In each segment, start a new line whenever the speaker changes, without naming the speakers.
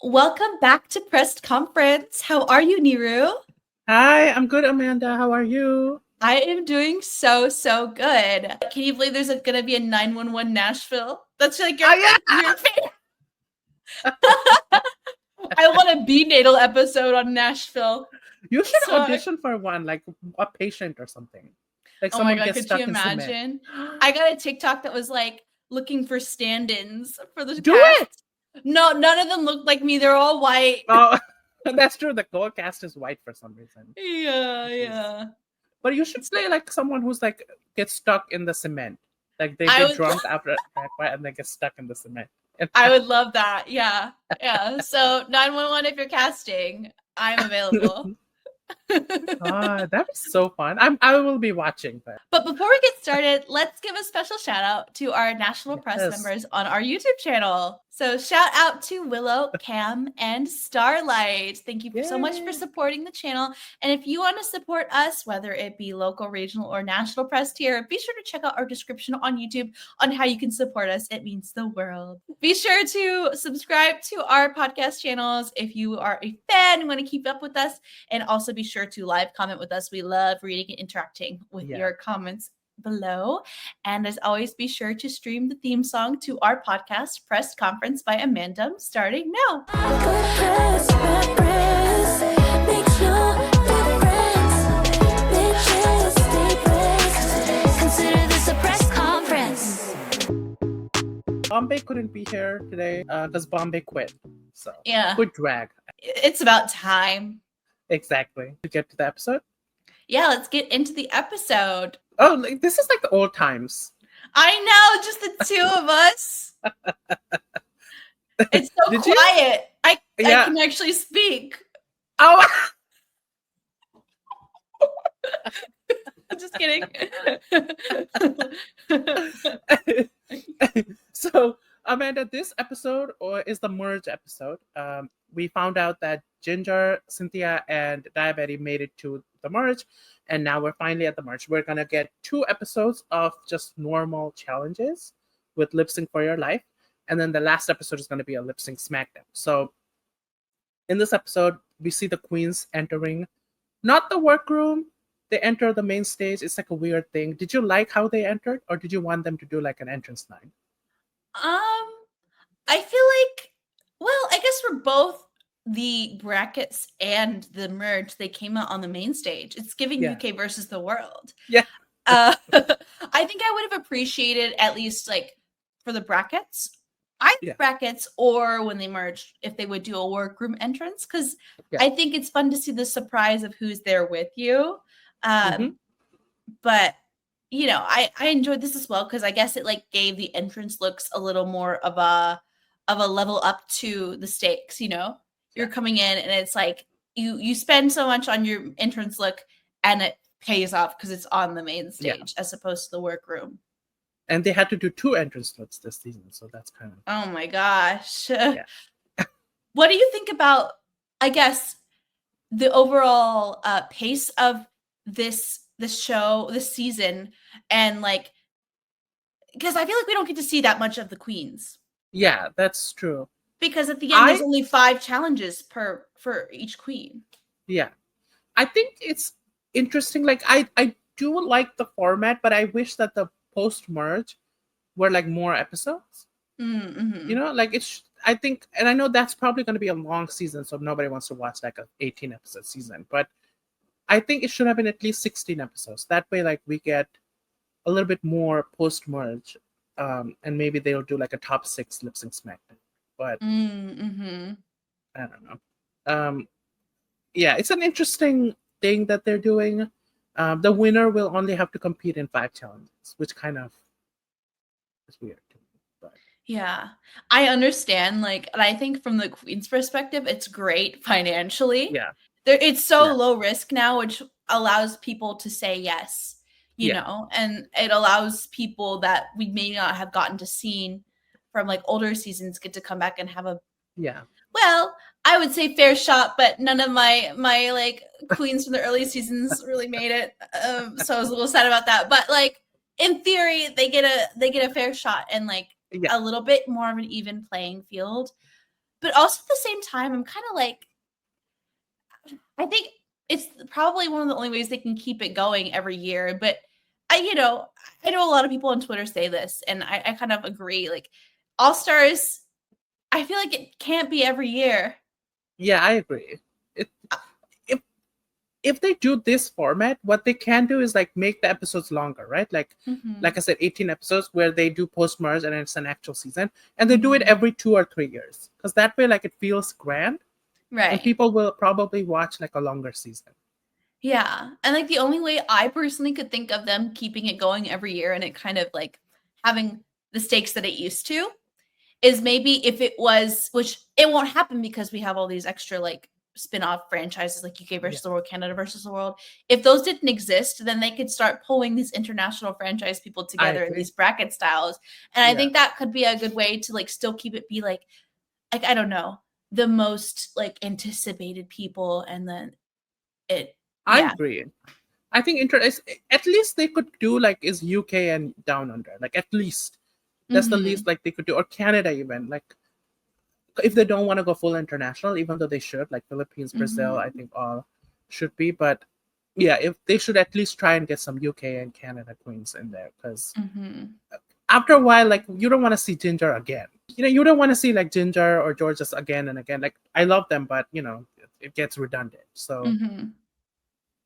Welcome back to Pressed Conference. How are you, Niru?
Hi, I'm good, Amanda. How are you?
I am doing so good. Can you believe there's going to be a 911 Nashville? That's like your favorite. I want a B-natal episode on Nashville.
You should audition for one, like a patient or something. Like
oh
someone
my God,
gets
could
stuck
you
imagine?
in cement. I got a TikTok that was like looking for stand-ins for the
Do
cast.
it!
No, none of them look like me. They're all white.
Oh, that's true. The whole cast is white for some reason.
Yeah.
But you should play like someone who's like gets stuck in the cement. Like they get drunk after a track fight and they get stuck in the cement.
I would love that. Yeah. So 911, if you're casting, I'm available.
That is so fun. I will be watching that.
But before we get started, let's give a special shout out to our national press members on our YouTube channel. So shout out to Willow, Cam, and Starlight. Thank you so much for supporting the channel. And if you want to support us, whether it be local, regional, or national press tier, be sure to check out our description on YouTube on how you can support us. It means the world. Be sure to subscribe to our podcast channels if you are a fan and want to keep up with us. And also be sure to live comment with us. We love reading and interacting with your comments below. And as always, be sure to stream the theme song to our podcast, Press Conference by Amanda, starting now.
Consider this a press conference.
Bombay couldn't be here today because Bombay quit. So good drag.
It's about time.
Exactly. To get to the episode?
Yeah, let's get into the episode.
Oh, this is like the old times.
I know, just the two of us. It's so quiet. I can actually speak.
Oh,
I'm just kidding.
So, Amanda, this episode is the merge episode. We found out that Ginger, Cynthia, and Diabetes made it to the merge, and now we're finally at the merge. We're gonna get 2 episodes of just normal challenges with lip sync for your life, and then the last episode is gonna be a lip sync smackdown. So, in this episode, we see the queens entering, not the workroom. They enter the main stage. It's like a weird thing. Did you like how they entered, or did you want them to do like an entrance line?
I feel like, well, I guess for both the brackets and the merge, they came out on the main stage. It's giving UK versus the world.
Yeah.
I think I would have appreciated at least like for the brackets, brackets, or when they merged, if they would do a workroom entrance, because I think it's fun to see the surprise of who's there with you. But you know, I enjoyed this as well because I guess it like gave the entrance looks a little more of a level up to the stakes. You know, you're coming in and it's like you spend so much on your entrance look and it pays off because it's on the main stage as opposed to the workroom.
And they had to do 2 entrance looks this season, so that's kind of...
Oh my gosh. What do you think about, I guess, the overall pace of this show, this season, and like, because I feel like we don't get to see that much of the queens.
Yeah, that's true.
Because at the end, there's only 5 challenges for each queen. Yeah.
I think it's interesting. Like, I do like the format, but I wish that the post-merge were like more episodes.
Mm-hmm.
You know, like I think, and I know that's probably going to be a long season, so nobody wants to watch like a 18-episode season, but I think it should have been at least 16 episodes. That way, like, we get a little bit more post-merge, and maybe they'll do like a top 6 lip sync smackdown. But I don't know. Yeah, it's an interesting thing that they're doing. The winner will only have to compete in 5 challenges, which kind of is weird to me. But
yeah, I understand. Like, and I think from the queen's perspective, it's great financially.
Yeah.
It's so low risk now, which allows people to say yes, you know, and it allows people that we may not have gotten to see from like older seasons get to come back and have a well, I would say fair shot, but none of my like queens from the early seasons really made it. So I was a little sad about that. But like in theory, they get a fair shot and like a little bit more of an even playing field. but also at the same time, I'm kind of like, I think it's probably one of the only ways they can keep it going every year. But I know a lot of people on Twitter say this, and I kind of agree. Like All Stars, I feel like it can't be every year.
Yeah, I agree. It, if they do this format, what they can do is like make the episodes longer, right? Like I said, 18 episodes where they do post merge and it's an actual season, and they do it every 2 or 3 years, because that way, like, it feels grand,
Right?
and people will probably watch like a longer season.
Yeah, and like the only way I personally could think of them keeping it going every year and it kind of like having the stakes that it used to is maybe if it was, which it won't happen because we have all these extra like spin-off franchises like UK versus the World, Canada versus the World. If those didn't exist, then they could start pulling these international franchise people together in these bracket styles. And I think that could be a good way to like still keep it be like I don't know, the most like anticipated people, and then it
I agree. I think at least they could do like is UK and Down Under, like at least that's the least like they could do, or Canada even, like if they don't want to go full international, even though they should, like Philippines, Brazil, I think all should be. But yeah, if they should at least try and get some UK and Canada queens in there, because after a while, like you don't want to see Ginger again. You don't want to see like Ginger or Jorgeous again and again. Like I love them, but it gets redundant. So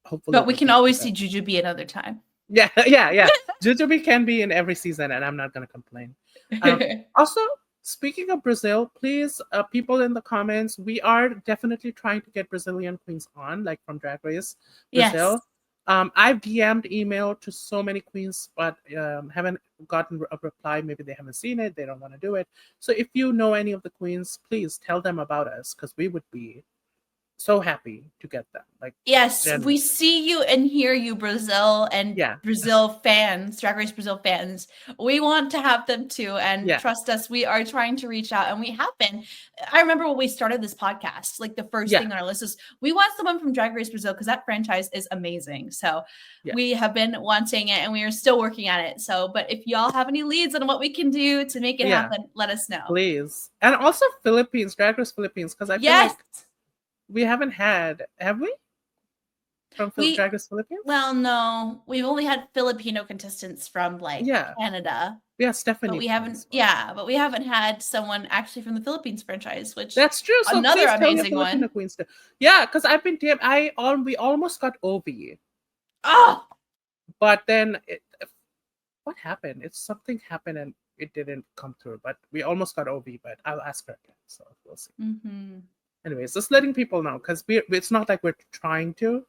hopefully,
but we can always see Jujubee another time.
Yeah. Jujubee can be in every season, and I'm not gonna complain. Also, speaking of Brazil, please, people in the comments, we are definitely trying to get Brazilian queens on, like from Drag Race Brazil.
Yes.
I've DM'd, emailed to so many queens, but haven't gotten a reply. Maybe they haven't seen it, they don't want to do it. So if you know any of the queens, please tell them about us, because we would be so happy to get them. Like,
yes,
generally.
we see you and hear you, Brazil and Brazil fans, Drag Race Brazil fans. We want to have them too, and trust us, we are trying to reach out, and we have been. I remember when we started this podcast, like the first thing on our list is we want someone from Drag Race Brazil, because that franchise is amazing. So we have been wanting it, and we are still working at it. So, but if y'all have any leads on what we can do to make it happen, let us know,
please. And also Philippines, Drag Race Philippines, because I feel like we haven't had, have we? From Drag Race Philippines?
Well, no. We've only had Filipino contestants from like Canada.
Yeah, Stephanie.
But we haven't but we haven't had someone actually from the Philippines franchise, which
that's true. So
another amazing one.
Queens too. Yeah, because I've been we almost got Ovi.
Oh,
but then what happened? Something happened and it didn't come through. But we almost got Ovi, but I'll ask her again. So we'll see. Anyways, just letting people know, because it's not like we're trying to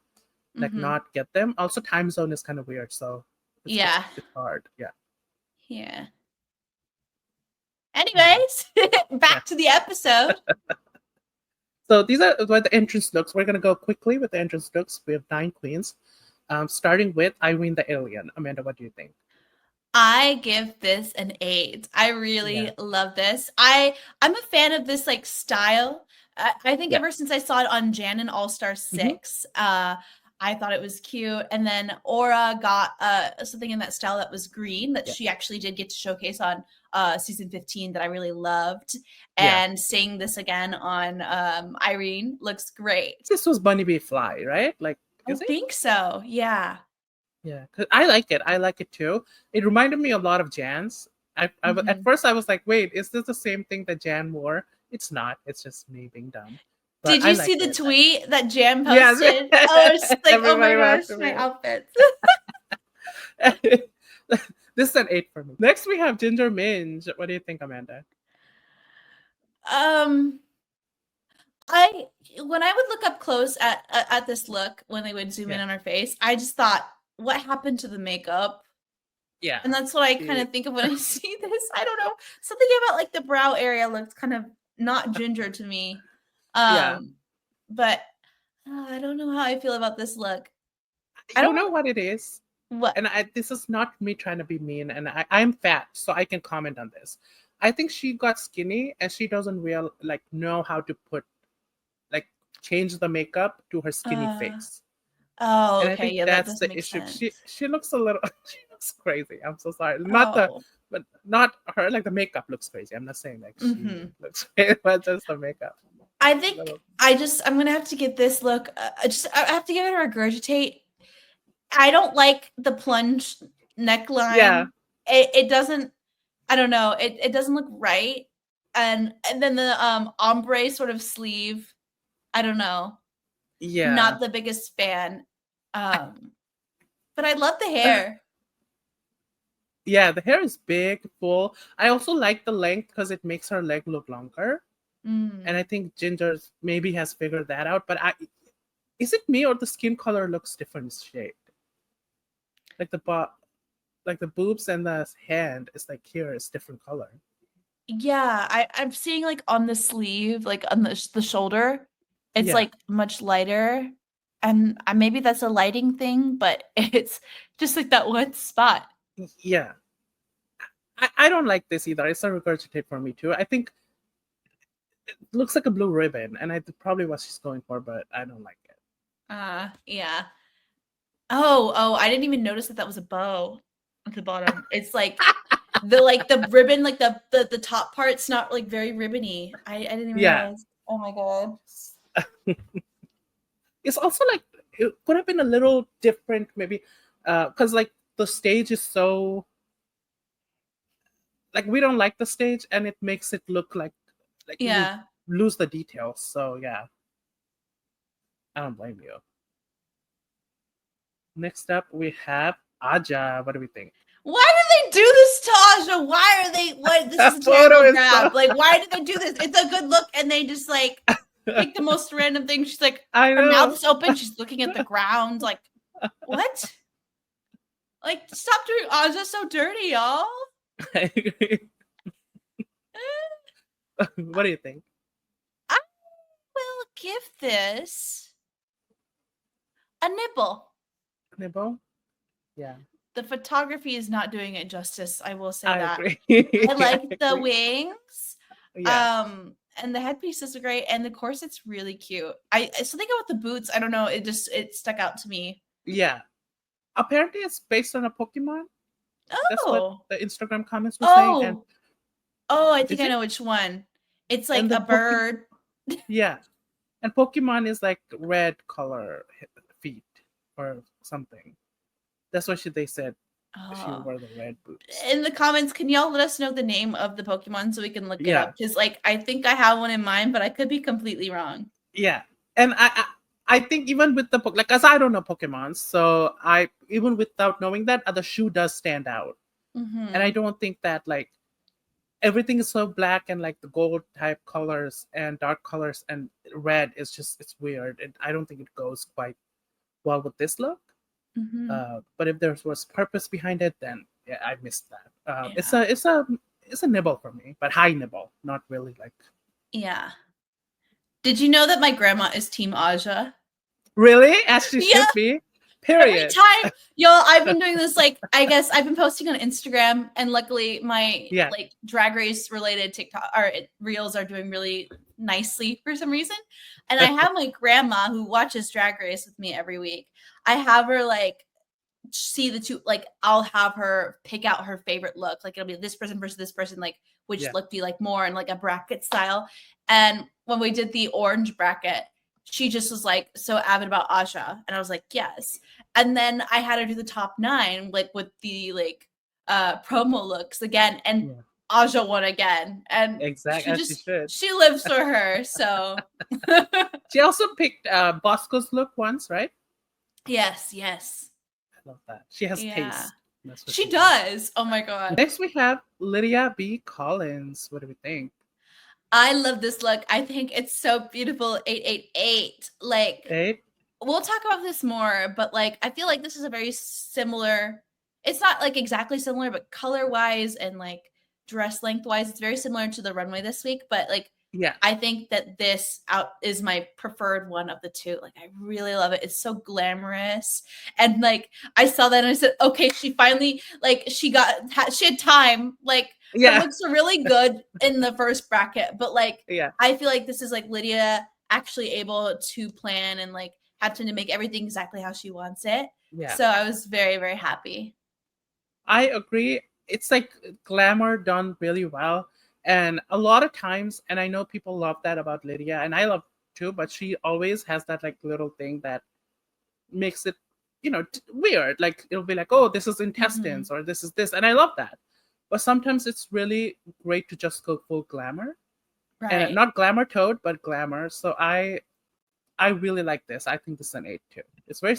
not get them. Also, time zone is kind of weird, so it's hard. Yeah.
Anyways, back to the episode.
So these are what the entrance looks. We're gonna go quickly with the entrance looks. We have 9 queens, starting with Irene the Alien. Amanda, what do you think?
I give this an 8. I really love this. I'm a fan of this like style. I think ever since I saw it on Jan and All Star 6, I thought it was cute. And then Aura got something in that style that was green that she actually did get to showcase on season 15 that I really loved. And seeing this again on Irene looks great.
This was Bunny Bee Fly, right? Like,
I think so. Yeah.
Yeah, cause I like it. I like it too. It reminded me a lot of Jan's. At first I was like, wait, is this the same thing that Jan wore? It's not. It's just me being dumb. But
did you see the tweet that Jan posted? Yes. Oh, it's like, oh my gosh, my outfits.
This is an 8 for me. Next we have Ginger Minj. What do you think, Amanda?
When I would look up close at this look, when they would zoom in on her face, I just thought, what happened to the makeup?
Yeah.
And that's what I kind of think of when I see this. I don't know. Something about like the brow area looks kind of not ginger to me. But I don't know how I feel about this look.
I don't know what it is.
What?
And this is not me trying to be mean, and I'm fat, so I can comment on this. I think she got skinny and she doesn't know how to change the makeup to her skinny face.
Oh,
and
okay.
I think that's the issue. She looks a little she looks crazy. I'm so sorry. Not but not her. Like the makeup looks crazy. I'm not saying like she
Mhm.
looks crazy, but just the makeup.
I think I'm gonna have to give this look. I have to give it a regurgitate. I don't like the plunge neckline.
Yeah.
It doesn't. I don't know. It doesn't look right. And then the ombre sort of sleeve. I don't know.
Yeah.
Not the biggest fan. But I love the hair.
Yeah, the hair is big, full. I also like the length because it makes her leg look longer. And I think Ginger maybe has figured that out. But is it me or the skin color looks different shade? Like the boobs and the hand is like here is different color.
Yeah, I'm seeing like on the sleeve, like on the shoulder, it's
Yeah.
like much lighter. And maybe that's a lighting thing, but it's just like that one spot.
Yeah. I don't like this either. It's a regurgitate for me too. I think it looks like a blue ribbon, and I probably what she's going for, but I don't like it.
Yeah. Oh, I didn't even notice that was a bow at the bottom. It's like the ribbon, like the top part's not like very ribbony. I didn't even realize. Oh my god.
It's also like it could have been a little different, maybe, because like the stage is so like we don't like the stage, and it makes it look like you lose the details. So yeah, I don't blame you. Next up, we have Aja. What do we think?
Why did they do this to Aja? Why are they? What? This is a terrible grab. Like, why did they do this? It's a good look, and they just like pick the most random thing. She's like, her mouth's open. She's looking at the ground. Like, what? Like, stop doing Aja so dirty, y'all.
I agree. What do you think?
I will give this a nibble.
Nibble? Yeah.
The photography is not doing it justice. I will say
I
that.
agree.
I like the wings.
Yeah.
And the headpiece is great, and the corset's really cute. Something about the boots, I don't know, it stuck out to me.
Yeah. Apparently it's based on a Pokemon.
Oh.
That's what the Instagram comments were saying. And
I think I know which one. It's like a bird.
Yeah. And Pokemon is like red color feet or something. That's what they said. She wore the red boots.
In the comments, can y'all let us know the name of the Pokemon so we can look it up? Because like I think I have one in mind, but I could be completely wrong.
Yeah. And I think even with the like, as I don't know Pokemon, so I even without knowing that, the shoe does stand out. And I don't think that like everything is so black and like the gold type colors and dark colors and red is just it's weird. And I don't think it goes quite well with this look. But if there was purpose behind it, then yeah, I missed that. It's a nibble for me, but high nibble, not really like.
Yeah. Did you know that my grandma is Team Aja?
Really? As she should be. Period.
Every time, y'all, I've been doing this, like, I guess I've been posting on Instagram, and luckily my like drag race related TikTok or reels are doing really nicely for some reason. And I have my grandma who watches Drag Race with me every week. I have her like see the two, like I'll have her pick out her favorite look. Like it'll be this person versus this person, like which look do you like more in like a bracket style. And when we did the orange bracket, she just was like so avid about Aja. And I was like, yes. And then I had her do the top 9, like with the like promo looks again. And Aja won again. And
exactly
she lives for her. So
she also picked Bosco's look once, right?
Yes.
I love that. She has taste.
She does. Oh my god.
Next we have Lydia B. Kollins. What do we think?
I love this look. I think it's so beautiful. 888. Like
8.
We'll talk about this more, but like I feel like this is a very similar. It's not like exactly similar, but color-wise and like dress length-wise, it's very similar to the runway this week. But like, I think that this out is my preferred one of the two. Like, I really love it. It's so glamorous, and like I saw that and I said, okay, she finally like she had time. Like, her looks are really good in the first bracket, but like, I feel like this is like Lydia actually able to plan and like have time to make everything exactly how she wants it. So I was very, very happy.
I agree. it's like glamour done really well. And a lot of times, and I know people love that about Lydia, and I love too, but she always has that like little thing that makes it, weird. Like it'll be like, oh, this is intestines or this is this. And I love that. But sometimes it's really great to just go full glamour.
Right.
And not glamour toad, but glamour. So I really like this. I think this is an 8 too. It's very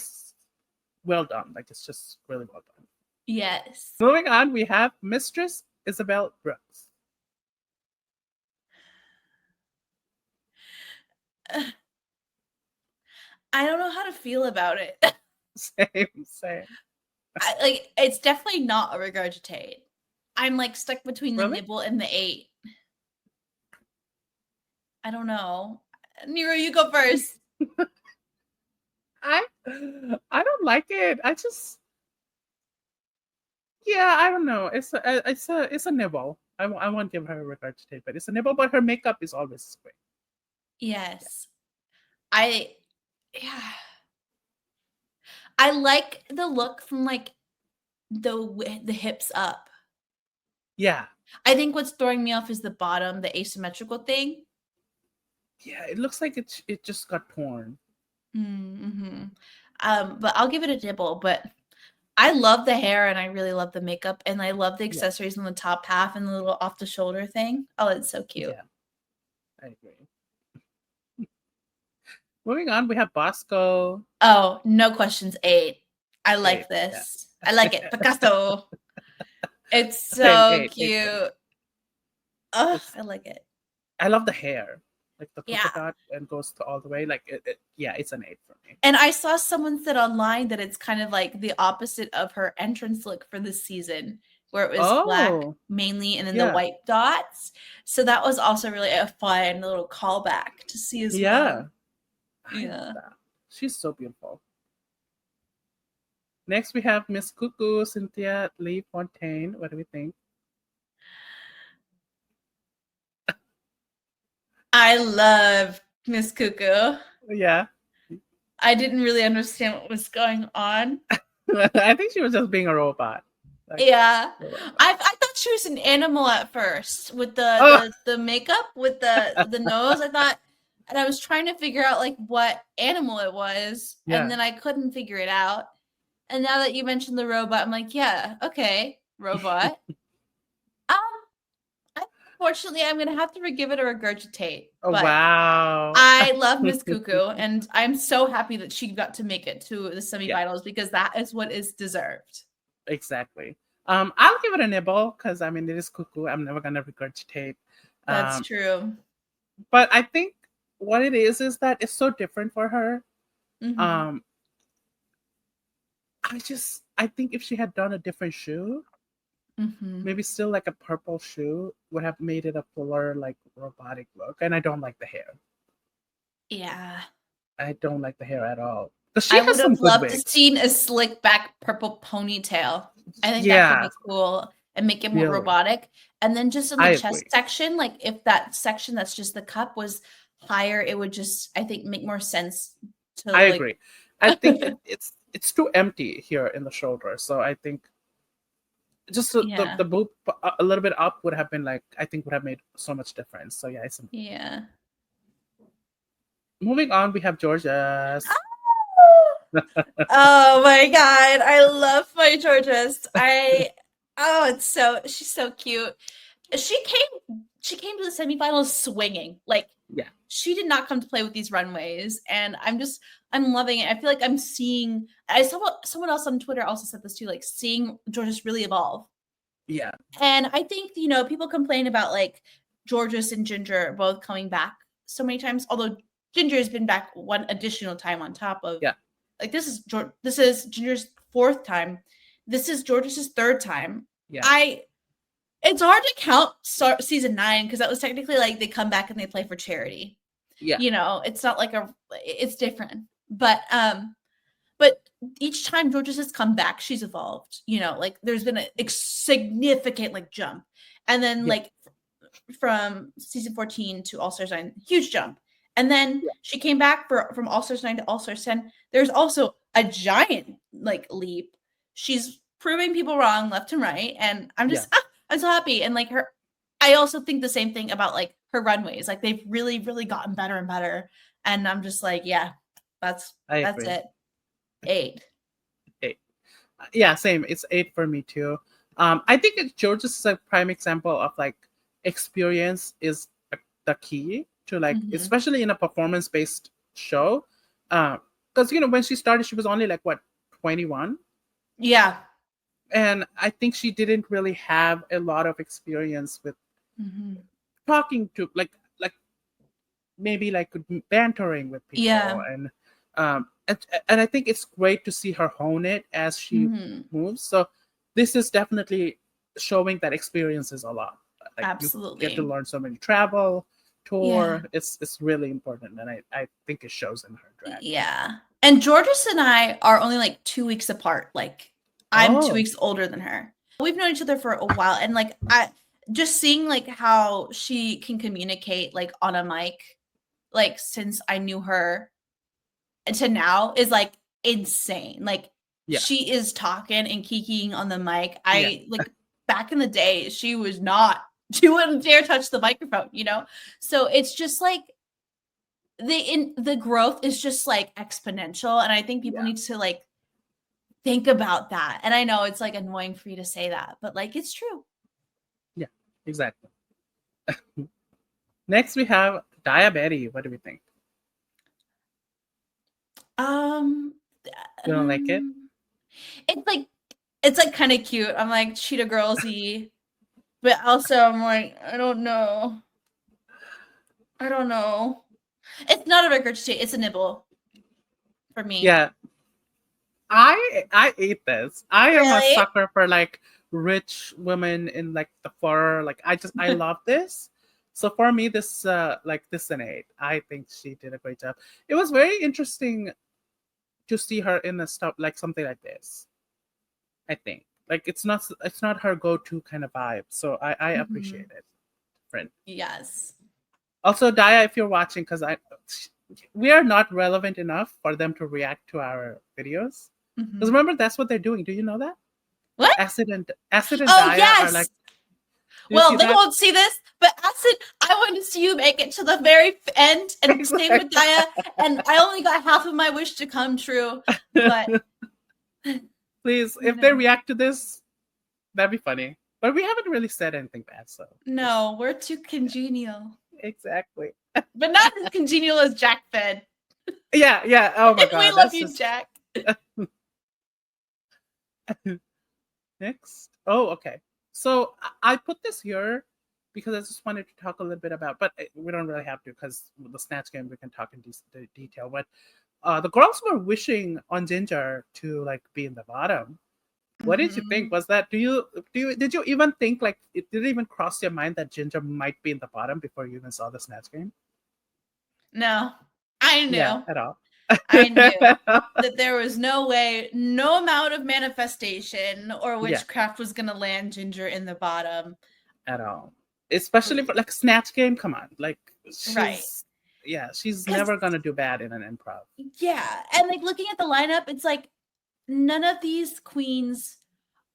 well done. Like it's just really well done.
Yes.
Moving on, we have Mistress Isabelle Brooks.
I don't know how to feel about it.
Same.
It's definitely not a regurgitate. I'm like stuck between the
Really?
nibble and the 8. I don't know. Niru, you go first.
I don't like it. I don't know. It's a nibble. I won't give her a regurgitate, but it's a nibble. But her makeup is always great.
Yes. I like the look from like the hips up.
Yeah.
I think what's throwing me off is the bottom, the asymmetrical thing.
Yeah, it looks like it just got torn.
Mm-hmm. But I'll give it a nibble. But I love the hair and I really love the makeup and I love the accessories on the top half and the little off the shoulder thing. Oh, it's so cute.
Yeah, I agree. Moving on, we have Bosco.
Oh, no questions. 8. I like
8,
this. Yeah. I like it. Picasso. It's so
Same, 8,
cute.
8.
Oh, I like it.
I love the hair. Like the polka
Yeah.
dot and goes to all the way. Like it's an 8 for me.
And I saw someone said online that it's kind of like the opposite of her entrance look for this season, where it was black mainly and then the white dots. So that was also really a fun little callback to see as well. Yeah.
She's so beautiful. Next, we have Miss Cuckoo, Cynthia Lee Fontaine. What do we think?
I love Miss Cuckoo.
Yeah.
I didn't really understand what was going on.
I think she was just being a robot.
Yeah. I thought she was an animal at first with the makeup, with the nose. I thought, and I was trying to figure out like what animal it was, and then I couldn't figure it out. And now that you mentioned the robot, I'm like, yeah, okay, robot. Unfortunately, I'm gonna have to give it a regurgitate.
Oh, wow!
I love Miss Cuckoo, and I'm so happy that she got to make it to the semifinals because that is what is deserved.
Exactly. I'll give it a nibble because I mean it is Cuckoo. I'm never gonna regurgitate.
That's true.
But I think what it is that it's so different for her.
Mm-hmm.
I think if she had done a different shoe, maybe still like a purple shoe, would have made it a fuller, like robotic look. And I don't like the hair.
Yeah.
I don't like the hair at all.
I would have loved to see a slick back purple ponytail. I think that could be cool and make it more robotic. And then just in the chest section, like if that section that's just the cup was higher, it would just, I think, make more sense to
I agree. I think it's too empty here in the shoulder. So I think just the boob a little bit up would have been like, I think would have made so much difference. So yeah, Moving on, we have Jorgeous.
Oh my god, I love my Jorgeous. She's so cute. She came to the semifinals swinging. Like, she did not come to play with these runways, and I'm loving it. I feel like I saw someone else on Twitter also said this too, like seeing Jorgeous really evolve.
Yeah.
And I think, people complain about like Jorgeous and Ginger both coming back so many times, although Ginger has been back one additional time on top of like this is Ginger's 4th time. This is Jorgeous' 3rd time. Yeah. It's hard to count season 9 because that was technically like they come back and they play for charity. Yeah. It's not like it's different. But each time Jorgeous has come back, she's evolved. Like there's been a significant like jump. And then like from season 14 to All Stars 9, huge jump. And then she came back from All Stars 9 to All Stars 10. There's also a giant like leap. She's proving people wrong left and right, and I'm just I'm so happy. And like I also think the same thing about like her runways. Like they've really, really gotten better and better. And I'm just like, yeah, that's it. 8.
Yeah, same. It's 8 for me too. I think George's is a prime example of like experience is the key to like, especially in a performance-based show. Because when she started, she was only like what, 21?
Yeah.
And I think she didn't really have a lot of experience with talking to like maybe like bantering with people and I think it's great to see her hone it as she moves. So this is definitely showing that experience is a lot. Like,
absolutely,
you get to learn so many tour. It's really important, and I think it shows in her drag.
Yeah, and Jorgeous and I are only like 2 weeks apart. Like I'm 2 weeks older than her. We've known each other for a while, and like I just seeing like how she can communicate like on a mic, like since I knew her to now is like insane. Like she is talking and kikiing on the mic. Like back in the day, she wouldn't dare touch the microphone, So it's just like the growth is just like exponential. And I think people need to like think about that. And I know it's like annoying for you to say that, but like it's true.
Yeah, exactly. Next we have Daya Betty. What do we think? You don't like it?
It's like kind of cute. I'm like cheetah girlsy, but also I'm like, I don't know. It's not a regurgitate, it's a nibble for me.
Yeah. I ate this. I am a sucker for like rich women in like the fur. Like I love this. So for me, this this is an 8. I think she did a great job. It was very interesting to see her in a stuff like something like this. I think like it's not her go-to kind of vibe. So I appreciate it, friend.
Yes.
Also, Daya, if you're watching, because we are not relevant enough for them to react to our videos. Because remember, that's what they're doing. Do you know that?
What?
Acid and Daya are like.
Well, they won't see this, but Acid, I want to see you make it to the very end, and same with Daya. And I only got half of my wish to come true, but
please, if they react to this, that'd be funny. But we haven't really said anything bad, so
no, we're too congenial.
Exactly.
But not as congenial as Jack Fed.
Yeah. Oh my god,
we love you, Jack.
Next. Oh, okay. So I put this here because I just wanted to talk a little bit about, but we don't really have to because the Snatch Game we can talk in detail. But the girls were wishing on Ginger to like be in the bottom. What did you think? Was that did you even think like it didn't even cross your mind that Ginger might be in the bottom before you even saw the Snatch Game?
No, I knew.
Yeah, at all.
I knew that there was no way, no amount of manifestation or witchcraft was going to land Ginger in the bottom.
At all. Especially for like Snatch Game. Come on. Like, she's never going to do bad in an improv.
Yeah. And like looking at the lineup, it's like none of these queens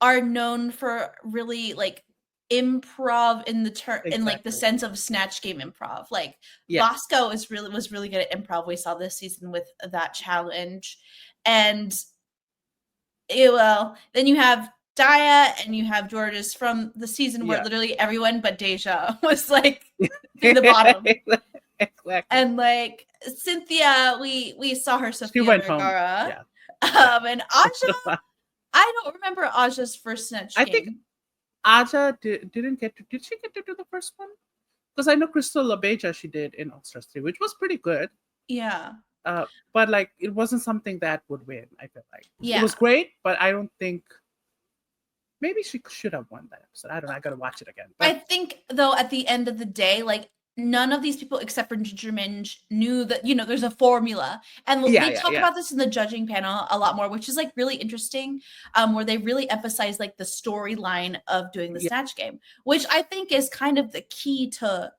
are known for really like improv in the in like the sense of Snatch Game improv. Like Bosco was really good at improv. We saw this season with that challenge. And then you have Daya and you have Jorgeous from the season where literally everyone but Deja was like in the bottom.
Exactly.
And like Cynthia, we saw her Sofia Vergara. And Aja, I don't remember Aja's first Snatch Game.
I think Aja didn't get to. Did she get to do the first one? Because I know Crystal LaBeija she did in All Stars 3, which was pretty good.
Yeah.
But like it wasn't something that would win. I feel like it was great, but I don't think. Maybe she should have won that episode. I don't know. I gotta watch it again. But
I think though, at the end of the day, like none of these people except for Ginger Minj knew that there's a formula, and they talk about this in the judging panel a lot more, which is like really interesting, where they really emphasize like the storyline of doing the Snatch Game, which I think is kind of the key to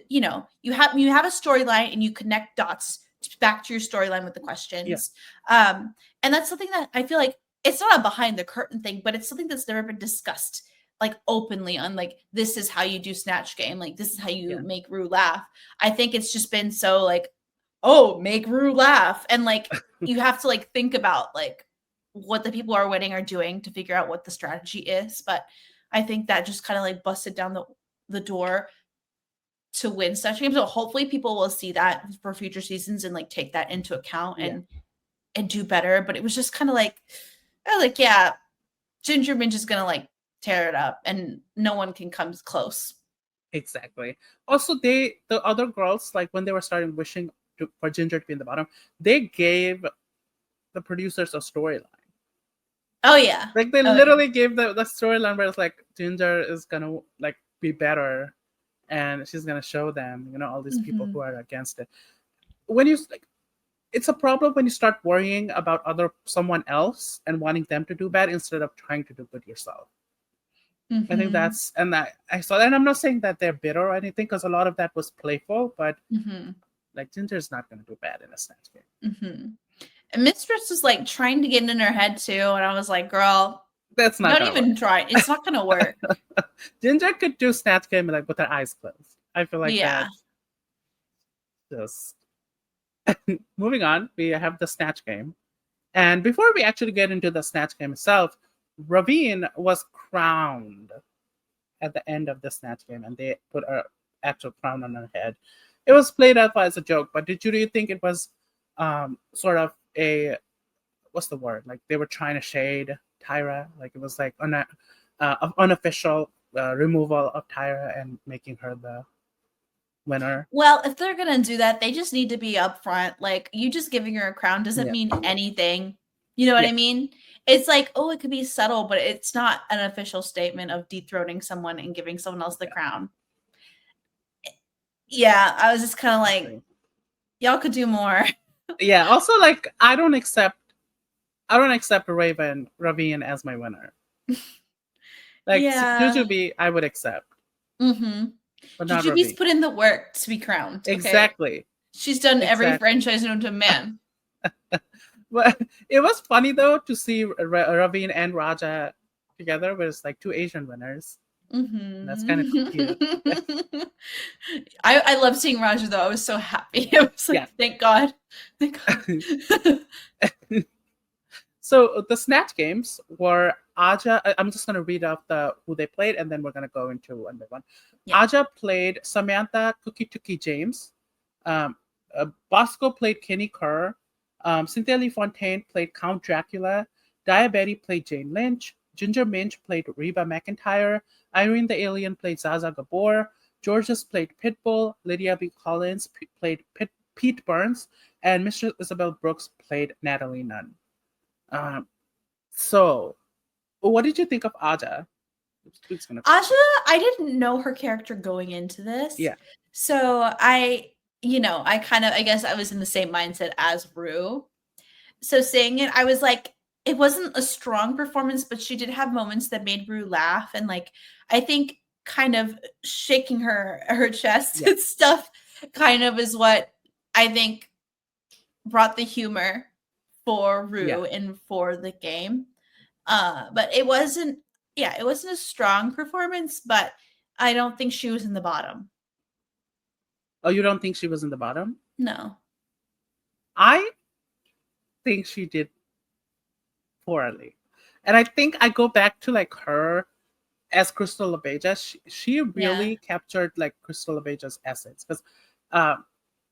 you have a storyline and you connect dots back to your storyline with the questions, and that's something that I feel like it's not a behind the curtain thing, but it's something that's never been discussed like openly on like, this is how you do Snatch Game, like this is how you make Ru laugh. I think it's just been so like, oh, make Ru laugh, and like you have to like think about like what the people are winning are doing to figure out what the strategy is. But I think that just kind of like busted down the door to win Snatch Game. So hopefully people will see that for future seasons and like take that into account and do better. But it was just kind of like, I was like, yeah, Ginger Minj is gonna like tear it up, and no one can come close.
Exactly. Also, the other girls, like when they were starting wishing for Ginger to be in the bottom, they gave the producers a storyline.
Oh yeah,
like they literally gave the storyline where it's like Ginger is gonna like be better, and she's gonna show them, all these people who are against it. When you like, it's a problem when you start worrying about someone else and wanting them to do bad instead of trying to do good yourself. I think that's, and I saw that, and I'm not saying that they're bitter or anything, because a lot of that was playful, but like Ginger's not going to do bad in a Snatch Game.
And Mistress was like trying to get in her head too, and I was like, girl,
that's not
don't even try. It's not going to work.
Ginger could do Snatch Game like with her eyes closed. I feel like that's just moving on. We have the Snatch Game, and before we actually get into the Snatch Game itself, Raveen was crowned at the end of the Snatch Game, and they put an actual crown on her head. It was played up as a joke, but did you think it was sort of a, what's the word? Like they were trying to shade Tyra? Like it was like unofficial removal of Tyra and making her the winner?
Well, if they're going to do that, they just need to be upfront. Like, you just giving her a crown doesn't mean anything. You know what I mean? It's like, oh, it could be subtle, but it's not an official statement of dethroning someone and giving someone else the crown. Yeah, I was just kind of like, y'all could do more.
Yeah, also, like, I don't accept Raveen as my winner. Like, Jujubee, I would accept. But not
Jujubee's
Raveen.
put in the work to be crowned. Okay?
Exactly.
She's done every franchise known to man.
But it was funny though to see Raveen and Raja together with like two Asian winners. That's kind of cute.
I love seeing Raja though. I was so happy. I was like, thank God. Thank God.
So the Snatch Games were Aja. I'm just gonna read off who they played, and then we're gonna go into one by one. Aja played Samantha Cookie Tookie James. Bosco played Kenny Kerr. Cynthia Lee Fontaine played Count Dracula. Daya played Jane Lynch. Ginger Minj played Reba McEntire. Irene the Alien played Zaza Gabor. Jorgeous played Pitbull. Lydia B. Kollins played Pete Burns. And Mistress Isabelle Brooks played Natalie Nunn. So, what did you think of Aja?
Aja, I didn't know her character going into this.
Yeah.
So I guess I was in the same mindset as Ru. So saying it, I was like, it wasn't a strong performance, but she did have moments that made Ru laugh. And like, I think kind of shaking her chest and stuff kind of is what I think brought the humor for Ru and for the game. But it wasn't a strong performance, but I don't think she was in the bottom.
Oh, you don't think she was in the bottom?
No.
I think she did poorly. And I think I go back to like her as Crystal LaBeija. She really captured like Crystal LaBeija's essence. Because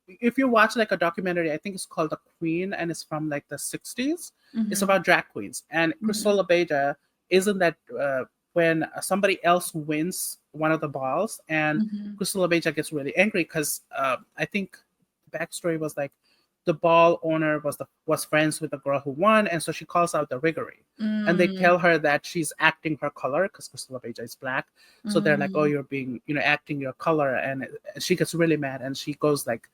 if you watch like a documentary, I think it's called The Queen, and it's from like the 60s. It's about drag queens. And Crystal LaBeija isn't that when somebody else wins one of the balls, and Crystal LaBeija gets really angry because I think the backstory was like the ball owner was friends with the girl who won, and so she calls out the riggery, and they tell her that she's acting her color because Crystal LaBeija is black. So they're like, "Oh, you're being acting your color," and she gets really mad, and she goes like,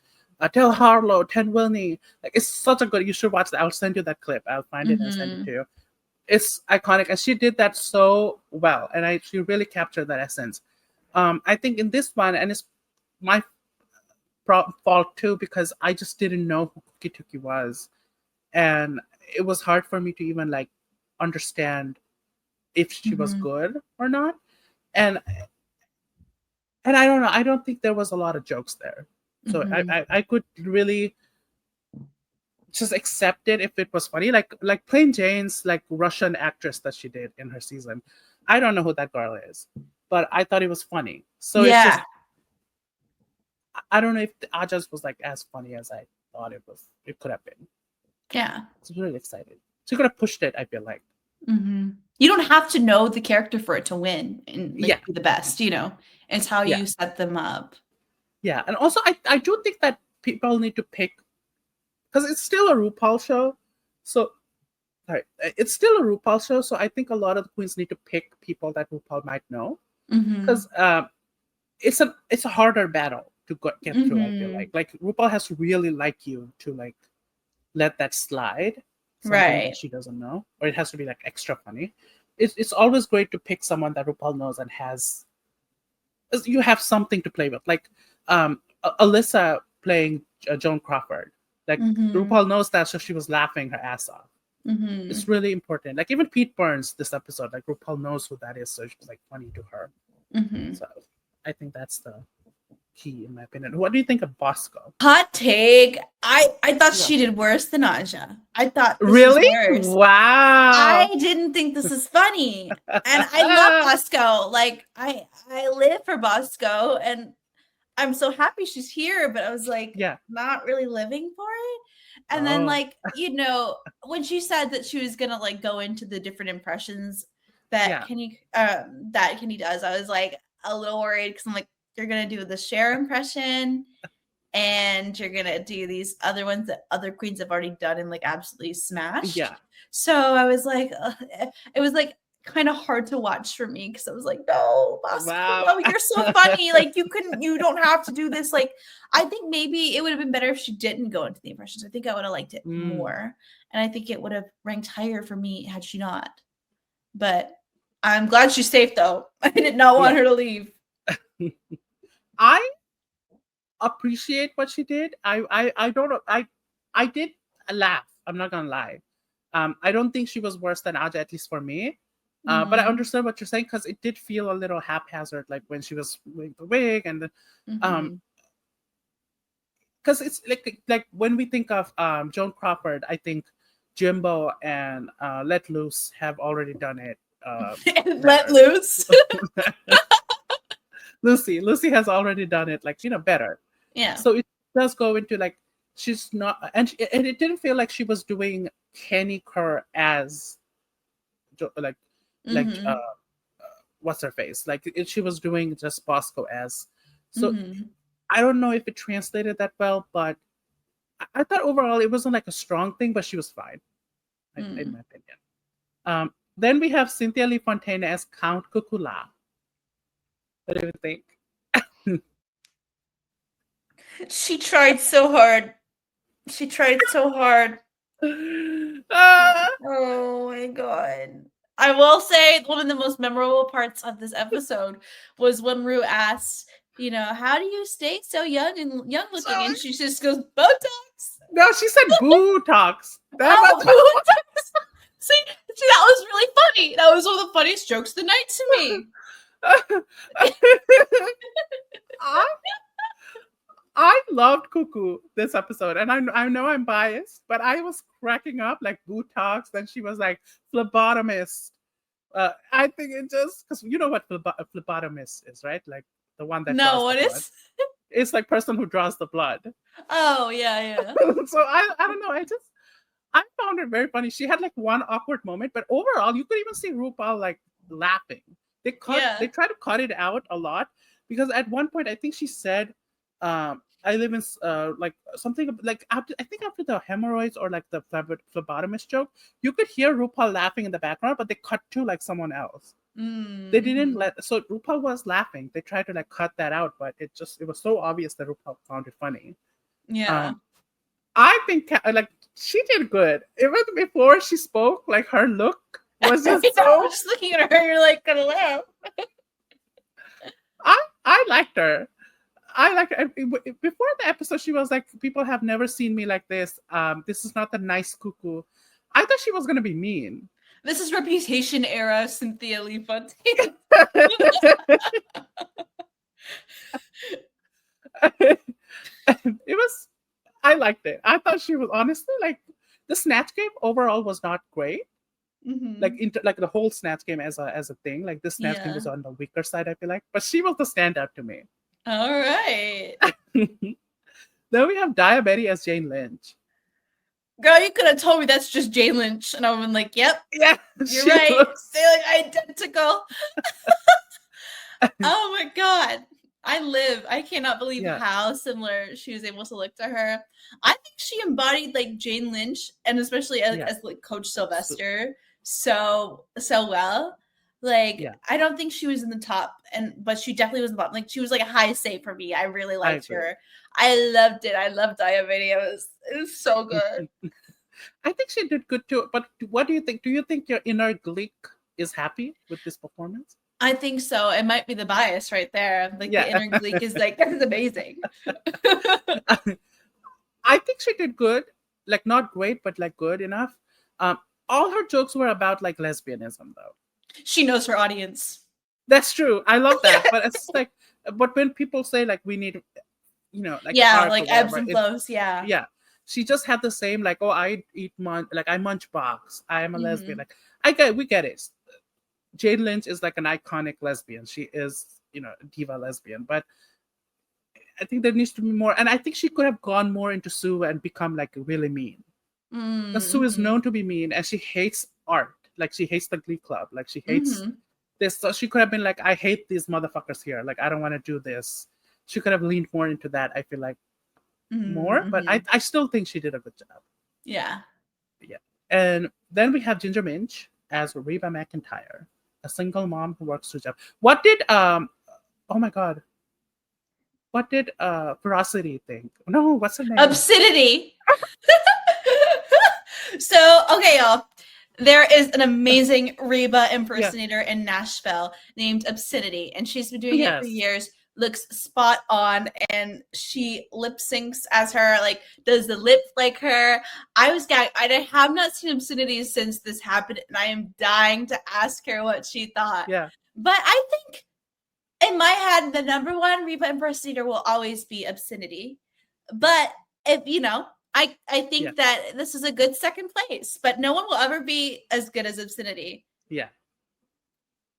"Tell Harlow, tell Wilney." Like, it's such a good. You should watch that. I'll send you that clip. I'll find it and send it to you. It's iconic, and she did that so well, and she really captured that essence. I think in this one, and it's my fault too, because I just didn't know who Cookie Tookie was, and it was hard for me to even like understand if she was
Mhm.
good or not. And I don't know. I don't think there was a lot of jokes there. So
Mhm.
I could really just accept it if it was funny. Like Plain Jane's like Russian actress that she did in her season. I don't know who that girl is, but I thought it was funny. So it's just
Yeah.
I don't know if Aja's was like as funny as I thought it was. It could have been.
Yeah.
I was really excited. She could have pushed it, I feel like.
You don't have to know the character for it to win and
Yeah.
like be the best, you know. It's how
Yeah.
you set them up.
Yeah. And also I do think that people need to pick because it's still a RuPaul show. So sorry, it's still a RuPaul show. So I think a lot of the queens need to pick people that RuPaul might know.
Mhm.
Because it's a harder battle to get through, I feel
Mhm.
like RuPaul has to really like you to like let that slide, something that
Right.
she doesn't know, or it has to be like extra funny. It's always great to pick someone that RuPaul knows and has you have something to play with, like Alyssa playing Joan Crawford. Like
Mhm.
RuPaul knows that, so she was laughing her ass off. It's
Mhm.
really important. Like even Pete Burns this episode, like RuPaul knows who that is, so it's like funny to her.
Mhm.
So I think that's the key in my opinion. What do you think of Bosco?
Hot take. I thought
Yeah.
she did worse than Aja. I thought this was
Really?
worse.
Wow.
I didn't think this was funny. And I love Bosco. Like I live for Bosco and I'm so happy she's here, but I was like
Yeah.
not really living for it. And then
Oh.
like, when she said that she was gonna like go into the different impressions
Yeah.
that Kenny does, I was like a little worried because I'm like, you're gonna do the Cher impression and you're gonna do these other ones that other queens have already done and like absolutely smashed.
Yeah.
So I was like, it was like kind of hard to watch for me because I was like, no, Bosco,
Wow.
no, you're so funny. Like you don't have to do this. Like I think maybe it would have been better if she didn't go into the impressions. I think I would have liked it more, and I think it would have ranked higher for me had she not. But I'm glad she's safe though. I did not want
Yeah.
her to leave.
I appreciate what she did. I don't know. I did laugh. I'm not gonna lie. I don't think she was worse than Aja, at least for me. But I understand what you're saying because it did feel a little haphazard, like when she was wearing the wig and
Mhm.
because it's like when we think of Joan Crawford, I think Jimbo and Let Loose have already done it.
Let
Better.
loose.
Lucy has already done it, like better.
Yeah.
So it does go into like she's not, and it didn't feel like she was doing Kenny Kerr as like
Mhm.
what's her face, like she was doing just Bosco as. So
Mhm.
I don't know if it translated that well, but I thought overall it wasn't like a strong thing, but she was fine, in my opinion. Then we have Cynthia Lee Fontaine as Count Kukula. What do you think?
She tried so hard. She tried so hard.
Ah!
Oh my god. I will say one of the most memorable parts of this episode was when Rue asked, how do you stay so young and young looking? And she just goes, Botox.
No, she said Botox. That
Oh,
was
Botox. See, that was really funny. That was one of the funniest jokes of the night to me.
I loved Cuckoo this episode, and I know I'm biased, but I was cracking up like Botox. Then she was like phlebotomist. I think it just because you know what a phlebotomist is, right? Like the one that
No,
draws the
what
blood.
is?
It's like person who draws the blood.
Oh, yeah.
So I don't know. I found it very funny. She had like one awkward moment, but overall, you could even see RuPaul like laughing. They
Yeah.
try to cut it out a lot because at one point I think she said, "I live in like something like after I think after the hemorrhoids or like the phlebotomist joke, you could hear RuPaul laughing in the background, but they cut to like someone else. They didn't so RuPaul was laughing. They tried to like cut that out, but it was so obvious that RuPaul found it funny.
Yeah.
I think like she did good. Even before she spoke, like her look was just so.
Just looking at her, you're like gonna laugh.
I liked her. I like before the episode. She was like, "People have never seen me like this. This is not the nice cuckoo." I thought she was gonna be mean.
This is Reputation era Cynthia Lee Fontaine.
I liked it. I thought she was honestly like the snatch game overall was not great. Like like the whole snatch game as a thing. Like this snatch game was on the weaker side, I feel like. But she was the standout to me.
All right.
Then we have Daya Betty as Jane Lynch.
Girl, you could have told me that's just Jane Lynch, and I would have been like, "Yep,
Yeah,
you're right." They're like identical. Oh my god, I cannot believe how similar she was able to look to her. I think she embodied like Jane Lynch, and especially as like Coach Sylvester, so well. Like I don't think she was in the top, but she definitely was in the bottom. Like she was like a high save for me. I really liked her. I loved it. I loved Daya Betty. It was so good.
I think she did good too. But what do you think? Do you think your inner Gleek is happy with this performance?
I think so. It might be the bias right there. Like the inner Gleek is like, this is amazing.
I think she did good. Like not great, but like good enough. All her jokes were about like lesbianism though.
She knows her audience.
That's true. I love that. But it's like, but when people say like we need, like
like ebbs and flows.
Yeah. She just had the same like, oh, I eat like I munch box. I am a lesbian. Like we get it. Jane Lynch is like an iconic lesbian. She is, a diva lesbian. But I think there needs to be more. And I think she could have gone more into Sue and become like really mean. Because Sue is known to be mean, and she hates art. Like she hates the Glee Club. Like she hates this. So she could have been like, I hate these motherfuckers here. Like I don't want to do this. She could have leaned more into that. I feel like more, but I still think she did a good job.
Yeah.
And then we have Ginger Minj as Reba McEntire, a single mom who works two jobs. What did oh my god, what did Ferocity think? No, what's her name?
Obscenity. So okay, y'all, there is an amazing Reba impersonator in Nashville named Obscenity, and she's been doing it for years. Looks spot on, and she lip syncs as her, like does the lip like her. I have not seen Obscenity since this happened, and I am dying to ask her what she thought. But I think in my head, the number one Reba impersonator will always be Obscenity. But if I think that this is a good second place, but no one will ever be as good as Obscenity.
Yeah.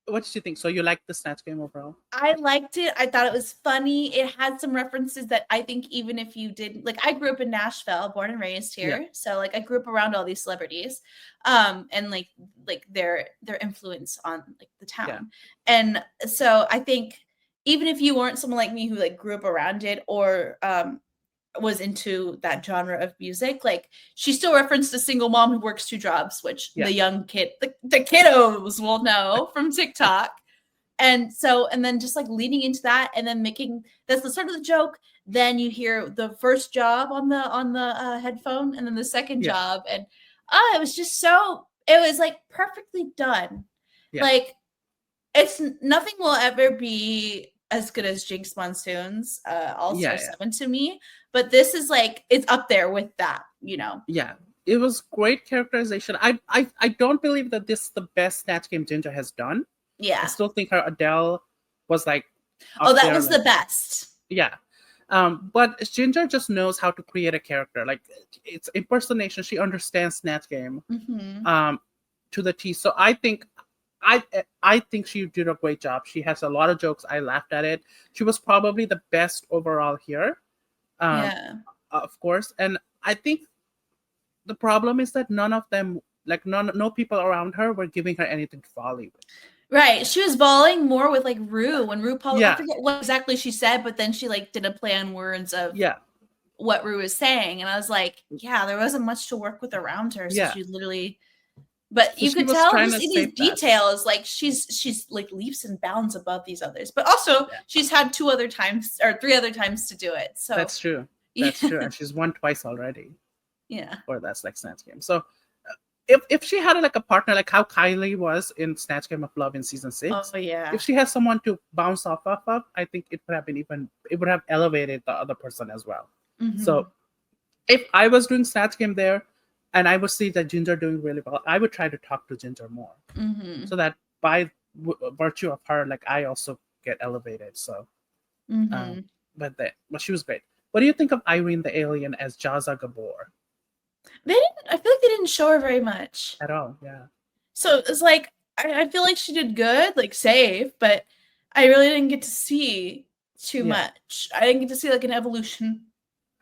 What did you think? So you liked the Snatch Game overall?
I liked it. I thought it was funny. It had some references that I think even if you didn't, like, I grew up in Nashville, born and raised here. Yeah. So like I grew up around all these celebrities, and like their influence on like the town. Yeah. And so I think even if you weren't someone like me who like grew up around it or was into that genre of music, like she still referenced a single mom who works two jobs, which the young kid, the kiddos will know from TikTok. And then just like leaning into that and then making that's the start of the joke. Then you hear the first job on the headphone and then the second job. And it was just it was like perfectly done. Yeah. Like it's nothing will ever be as good as Jinx Monsoon's All-Star 7 to me. But this is like, it's up there with that,
Yeah, it was great characterization. I don't believe that this is the best Snatch Game Ginger has done. Yeah. I still think her Adele was like...
that was the best.
Yeah. But Ginger just knows how to create a character. Like, it's impersonation. She understands Snatch Game to the T. So I think she did a great job. She has a lot of jokes. I laughed at it. She was probably the best overall here. Of course. And I think the problem is that none of them, like no people around her were giving her anything to volley with.
Right. She was volleying more with like Ru when RuPaul, I forget what exactly she said, but then she like did a play on words of what Ru was saying. And I was like, there wasn't much to work with around her. So she literally... But so you could tell just in these details, like she's like leaps and bounds above these others. But also she's had 3 other times to do it. So
that's true. That's true. And she's won twice already.
Yeah.
Or that's like Snatch Game. So if she had like a partner, like how Kylie was in Snatch Game of Love in season 6.
Oh yeah.
If she has someone to bounce off of, I think it would have elevated the other person as well. Mm-hmm. So if I was doing Snatch Game there, and I would see that Ginger doing really well, I would try to talk to Ginger more,
Mm-hmm.
so that by virtue of her, like I also get elevated. So,
Mm-hmm.
but she was great. What do you think of Irene the alien as Jaza Gabor?
I feel like they didn't show her very much
At all? Yeah.
so it's like I feel like she did good, like save, but I really didn't get to see too
Yeah.
much. I didn't get to see like an evolution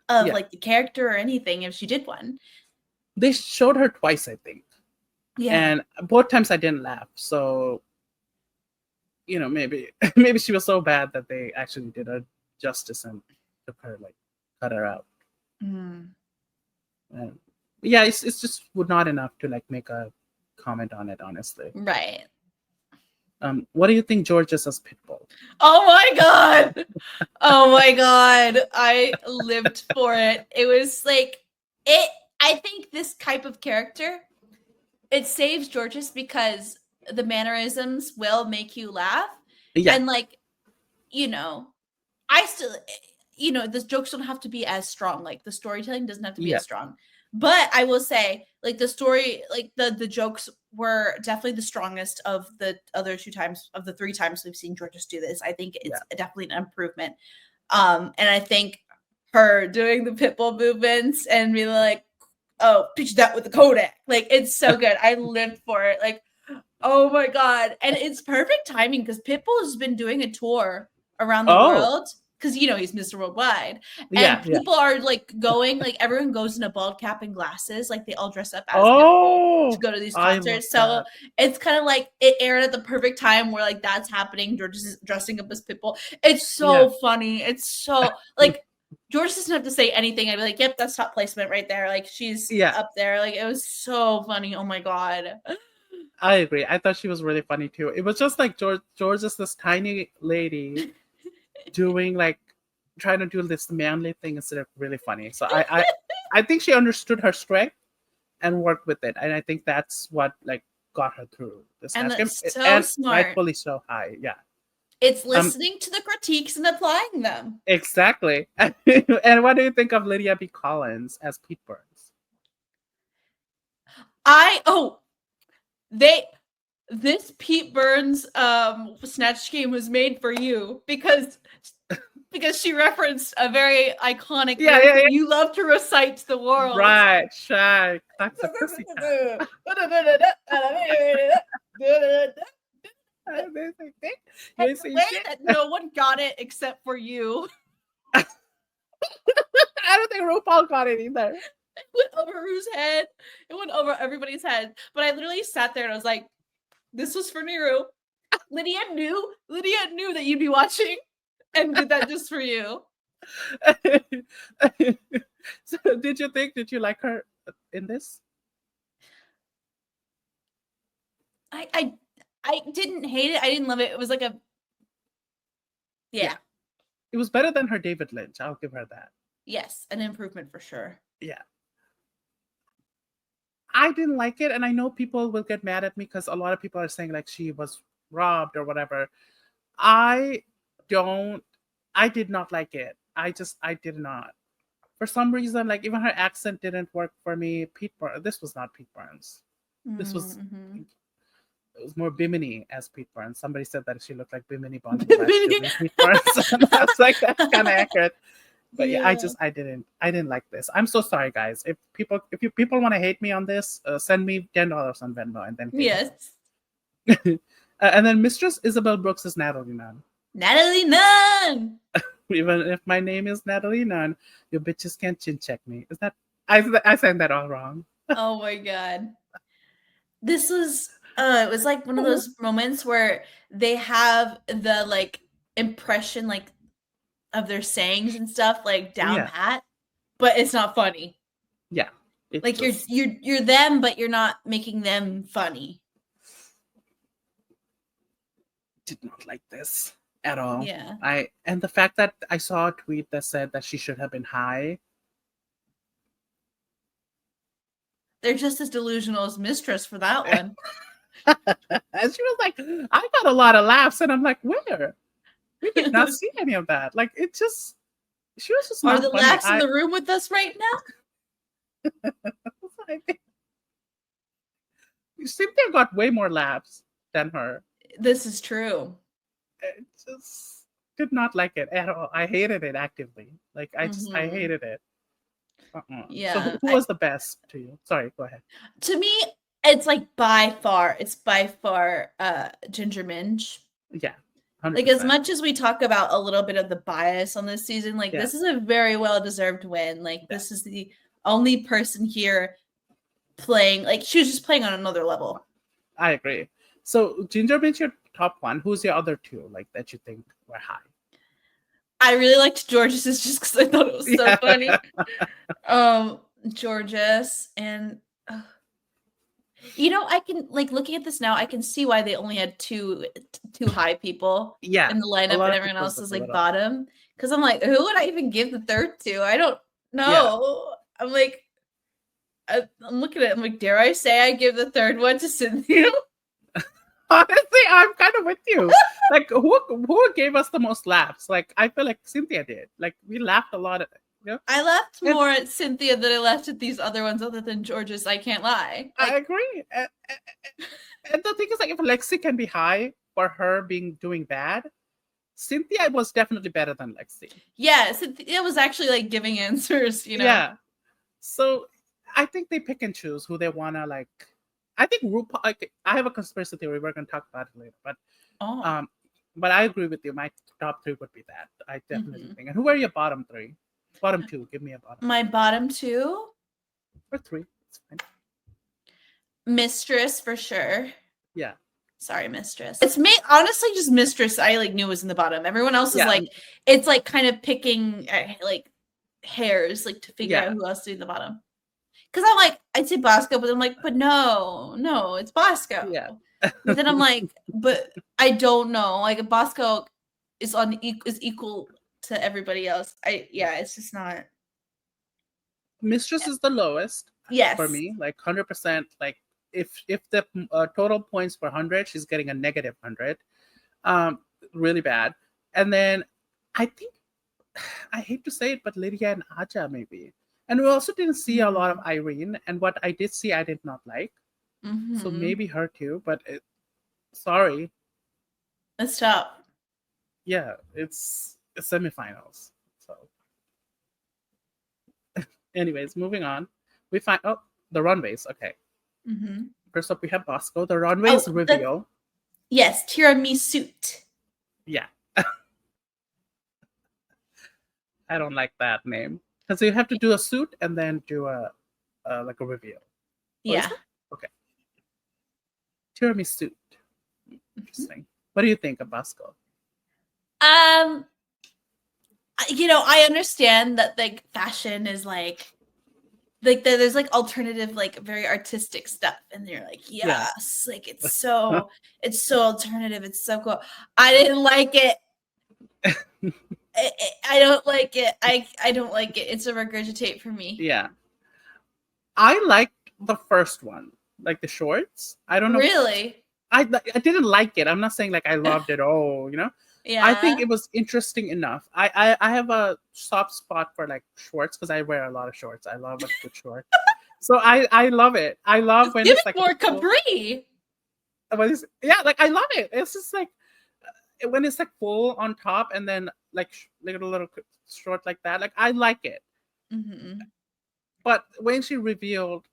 of
Yeah.
like the character or anything if she did one.
They showed her twice, I think,
Yeah.
and both times I didn't laugh. So, maybe maybe she was so bad that they actually did her justice and took her, like, cut her out.
Mm.
And yeah, it's just not enough to like make a comment on it, honestly.
Right.
What do you think George's as Pitbull?
Oh my god. Oh my god. I lived for it. It was like I think this type of character, it saves George's because the mannerisms will make you laugh.
Yeah.
And like, I still, the jokes don't have to be as strong. Like the storytelling doesn't have to be as strong. But I will say, like the story, like the jokes were definitely the strongest of the other 2 times, of the 3 times we've seen Georges do this. I think it's definitely an improvement. And I think her doing the Pitbull movements and being like, oh, picture that with the Kodak. Like, it's so good. I lived for it. Like, oh my god. And it's perfect timing because Pitbull has been doing a tour around the world because he's Mr. Worldwide. And people are like going, like everyone goes in a bald cap and glasses, like they all dress up as Pitbull to go to these concerts. So it's kind of like it aired at the perfect time where like that's happening. George is dressing up as Pitbull. It's so funny. It's so like George doesn't have to say anything. I'd be like, yep, that's top placement right there. Like she's up there. Like it was so funny. Oh my god.
I agree. I thought she was really funny too. It was just like George is this tiny lady doing like trying to do this manly thing instead of really funny. So I think she understood her strength and worked with it. And I think that's what like got her through this
and
game.
So
and
smart.
Rightfully so high. Yeah.
It's listening to the critiques and applying them.
Exactly. And what do you think of Lydia B. Kollins as Pete Burns?
This Pete Burns snatch game was made for you because she referenced a very iconic you love to recite to the world.
Right, shy. That's a pussycat.
That no one got it except for you.
I don't think RuPaul got it either.
It went over Ru's head. It went over everybody's head. But I literally sat there and I was like, this was for Niru. Lydia knew that you'd be watching and did that just for you.
So did you like her in this?
I didn't hate it. I didn't love it. It was like yeah.
It was better than her David Lynch. I'll give her that.
Yes, an improvement for sure.
Yeah. I didn't like it, and I know people will get mad at me because a lot of people are saying like she was robbed or whatever. I did not like it. I did not. For some reason, like even her accent didn't work for me. This was not Pete Burns. This was it was more Bimini as Pete Burns. Somebody said that she looked like Bimini Bond. Pete Burns. And I was like, that's kind of accurate. But yeah, I didn't like this. I'm so sorry, guys. If you people want to hate me on this, send me $10 on Venmo and then
yes.
And then Mistress Isabelle Brooks is Natalie Nunn.
Natalie Nunn.
Even if my name is Natalie Nunn, your bitches can't chin check me. Is that I said that all wrong?
Oh my god. This was it was like one of those moments where they have the like impression like of their sayings and stuff like down pat, but it's not funny.
Yeah.
Like you're them, but you're not making them funny.
Did not like this at all.
Yeah.
And the fact that I saw a tweet that said that she should have been high.
They're just as delusional as Mistress for that one.
And she was like, I got a lot of laughs, and I'm like, where? We did not see any of that. Like she was just not
Are the
funny.
laughs in the room with us right now?
Cynthia got way more laughs than her.
This is true.
I just did not like it at all. I hated it actively. Like I
Mhm.
hated it. So
Yeah.
who was the best to you? Sorry, go ahead.
To me, it's like by far Ginger Minj.
Yeah,
Like, as
100%.
much as we talk about a little bit of the bias on this season, like,
Yeah.
this is a very well-deserved win. Like,
Yeah.
this is the only person here playing, like, she was just playing on another level.
I agree. So Ginger Minj, your top one. Who's your other two, like, that you think were high?
I really liked Jorgeous just because I thought it was so
Yeah.
funny. Jorgeous and you know, I can, like, looking at this now, I can see why they only had two high people
Yeah,
in the
a
lineup
lot
and
of
everyone
people
else
took
is
a
like
little-
bottom. Because I'm like, who would I even give the third to? I don't know. I'm like, I'm looking at it, I'm like, dare I say I give the third one to Cynthia?
Honestly, I'm kind of with you. Like, who gave us the most laughs? Like, I feel like Cynthia did. Like, we laughed a lot at it. You know?
I laughed
And-
more at Cynthia than I laughed at these other ones other than George's. I can't lie.
I
Like,
agree. And the thing is, like, if Lexi can be high for her doing bad, Cynthia was definitely better than Lexi.
yeah, Cynthia was actually like giving answers, you know?
Yeah. So I think they pick and choose who they wanna like. I think RuPaul. Like, I have a conspiracy theory. We're gonna talk about it later,
Oh.
but I agree with you. My top three would be that. I definitely
Mhm.
think. And who are your bottom three? Bottom two. Give me a bottom.
My bottom two,
Or three. It's fine.
Mistress for sure.
Yeah.
Sorry, Mistress. It's me, honestly, just Mistress. I like knew was in the bottom. Everyone else is
Yeah.
like, it's like kind of picking like hairs, like to figure
Yeah.
out who else to be in the bottom. Because I'm like, I'd say Bosco, but I'm like, but no, it's Bosco.
Yeah.
But then I'm like, but I don't know. Like Bosco is equal to everybody else. It's just not.
Mistress is the lowest.
Yes.
For me, like 100%. Like if the total points were 100, she's getting a negative 100. Really bad. And then I think, I hate to say it, but Lydia and Aja maybe. And we also didn't see a lot of Irene. And what I did see, I did not like. So maybe her too. But sorry.
Let's stop.
Yeah, it's semifinals. So, anyways, moving on. We find the runways. Okay.
Mm-hmm.
First up, we have Bosco. The runways reveal.
Yes, tiramisu suit.
Yeah. I don't like that name because you have to do a suit and then do a like a reveal.
Yeah.
Okay. Tiramisu suit. Interesting. What do you think of Bosco?
You know, I understand that like fashion is like there's like alternative, like very artistic stuff, and you're like, yes, like it's so alternative, it's so cool. I didn't like it. I don't like it. I don't like it. It's a regurgitate for me.
Yeah. I liked the first one, like the shorts. I don't know.
Really?
I didn't like it. I'm not saying like I loved it. Oh, you know.
Yeah.
I think it was interesting enough. I have a soft spot for like shorts because I wear a lot of shorts. I love a good short. So I love it. I love when
Give
it's
it
like
more capri.
Yeah, like I love it. It's just like when it's like full on top and then like a little short like that. Like I like it.
Mm-hmm.
But when she revealed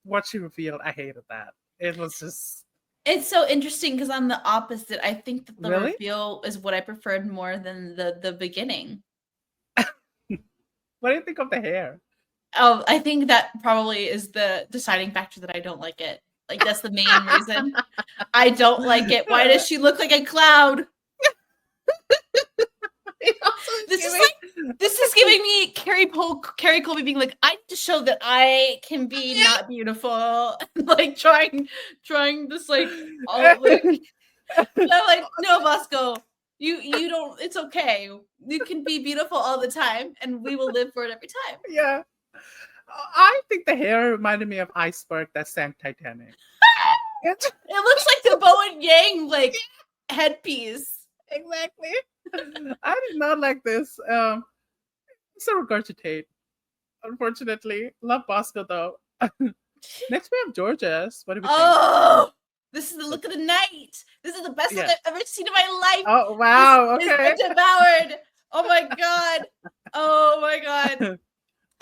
what she revealed, I hated that. It was just.
It's so interesting because I'm the opposite. I think that the
Really?
reveal is what I preferred more than the beginning.
What do you think of the hair?
Oh, I think that probably is the deciding factor that I don't like it. Like that's the main reason I don't like it. Why does she look like a cloud? This is giving me Carrie Colby being like, I need to show that I can be not beautiful. Like trying this like all like I'm like, no, Bosco, you don't, it's okay. You can be beautiful all the time and we will live for it every time.
Yeah. I think the hair reminded me of Iceberg that sank Titanic.
It looks like the Bowen Yang like headpiece.
Exactly. I did not like this. It's a regurgitate. Unfortunately. Love Bosco though. Next we have Jorgeous. What do we think?
Oh, this is the look of the night. This is the best look
Yeah.
I've ever seen in my life.
Oh wow.
This
Okay.
is devoured. Oh my god. Oh my god.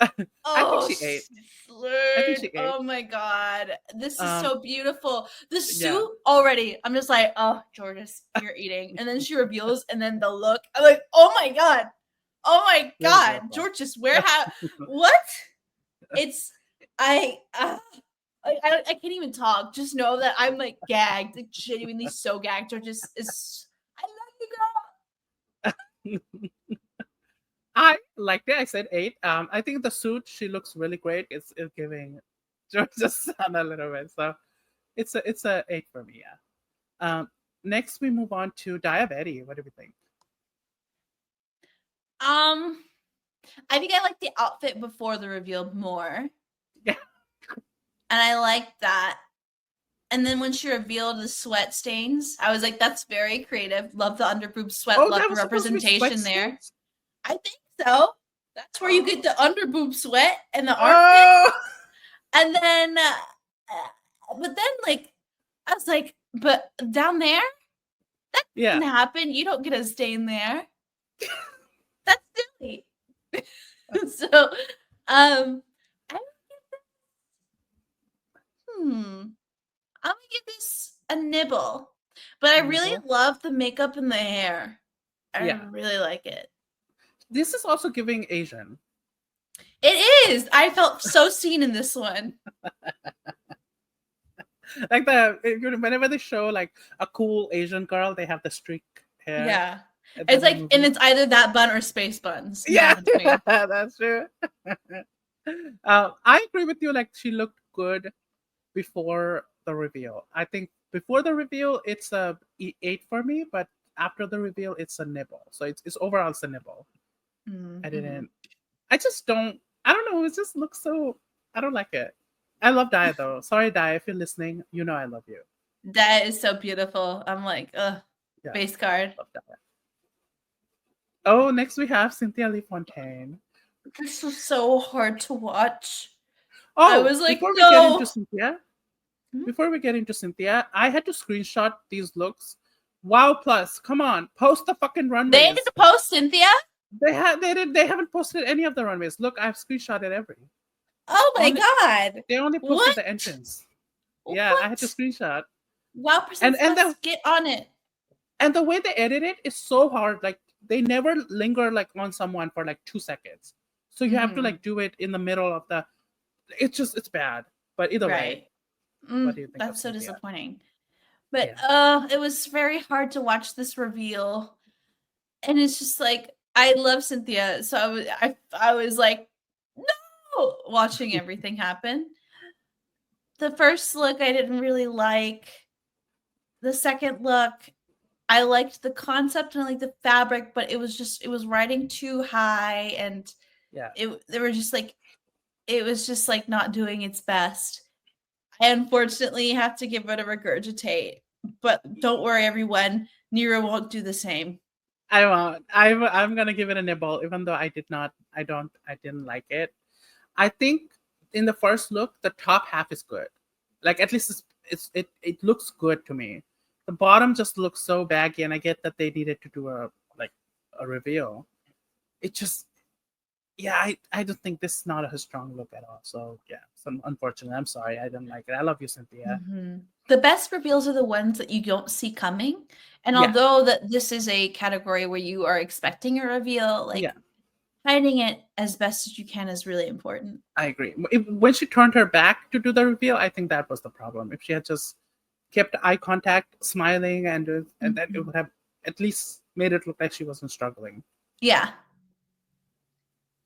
I think
Oh,
she ate. I think
slurred.
she ate.
Oh my god. This is so beautiful. The suit
Yeah.
already. I'm just like, oh, Jorgeous, you're eating. And then she reveals, and then the look. I'm like, oh my god. Oh my
Really
god.
beautiful.
Jorgeous, where what? It's I can't even talk. Just know that I'm like gagged, like genuinely so gagged. Jorgeous is. I love you, girl.
I liked it. I said 8. I think the suit, she looks really great. It's giving Jorgeous sun a little bit. So it's a 8 for me, yeah. Next we move on to Diabetes. What do we think?
I think I like the outfit before the reveal more.
Yeah.
And I liked that. And then when she revealed the sweat stains, I was like, that's very creative. Love the underboob sweat,
Oh,
love
that
the
was supposed to be
representation
sweat
there.
stains?
I think so. That's where you get the underboob sweat and the armpit.
Oh!
And then, but then, like, I was like, but down there, that didn't happen. You don't get a stain there. That's silly. So, I'm gonna give this a nibble, but I really love the makeup and the hair. I really like it.
This is also giving Asian.
It is. I felt so seen in this one.
Like whenever they show like a cool Asian girl, they have the streak hair.
Yeah. It's like, and it's either that bun or space buns.
Yeah, that's true. I agree with you. Like she looked good before the reveal. I think before the reveal, it's a 8 for me, but after the reveal, it's a nibble. So it's overall it's a nibble.
Mm-hmm.
I just don't. I don't know. It just looks so. I don't like it. I love Daya though. Sorry, Daya, if you're listening, you know I love you.
That is so beautiful. I'm like, base card.
Love Daya. Oh, next we have Cynthia Lee Fontaine.
This was so hard to watch.
Oh,
I was like,
before
no.
we get into Cynthia, I had to screenshot these looks. Wow, plus, come on, post the fucking runways.
They didn't post Cynthia.
They haven't posted any of the runways. Look, I've screenshotted every.
Oh my god!
They only posted the entrance. Yeah, I had to screenshot.
Wow, and get on it.
And the way they edit it is so hard. Like they never linger like on someone for like 2 seconds. So you have to like do it in the middle of the. It's bad. But either way, what do you think?
That's so disappointing. But it was very hard to watch this reveal, and it's just like I love Cynthia, so I was like, no, watching everything happen. The first look I didn't really like. The second look, I liked the concept and I liked the fabric, but it was riding too high, and it was just like not doing its best. I unfortunately have to give it a regurgitate, but don't worry, everyone. Niru won't do the same.
I won't. I'm gonna give it a nibble, even though I didn't like it. I think in the first look, the top half is good. Like at least it looks good to me. The bottom just looks so baggy, and I get that they needed to do a reveal. It just, I don't think this is not a strong look at all. So yeah, unfortunately, I'm sorry, I didn't like it. I love you, Cynthia.
Mm-hmm. The best reveals are the ones that you don't see coming. And although that this is a category where you are expecting a reveal, hiding it as best as you can is really important.
I agree. When she turned her back to do the reveal, I think that was the problem. If she had just kept eye contact, smiling, and then it would have at least made it look like she wasn't struggling.
Yeah.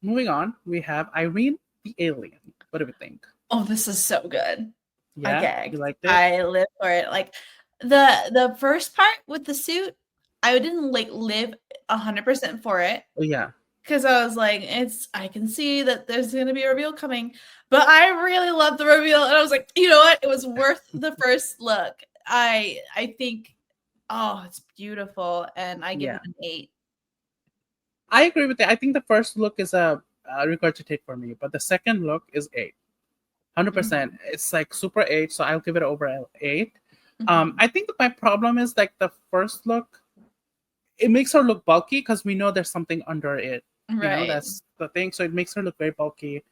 Moving on, we have Irene the Alien. What do we think?
Oh, this is so good.
Yeah,
I gagged.
You liked it?
I live for it. Like the first part with the suit, I didn't live 100% for it.
Oh yeah.
Because I was like, I can see that there's going to be a reveal coming. But I really loved the reveal. And I was like, you know what? It was worth the first look. I think, it's beautiful. And I give it an 8.
I agree with that. I think the first look is a regurgitate for me. But the second look is 8. 100%. It's like super 8, so I'll give it over an 8.
Mhm.
I think that my problem is like the first look, it makes her look bulky because we know there's something under it.
Right.
That's the thing. So it makes her look very bulky.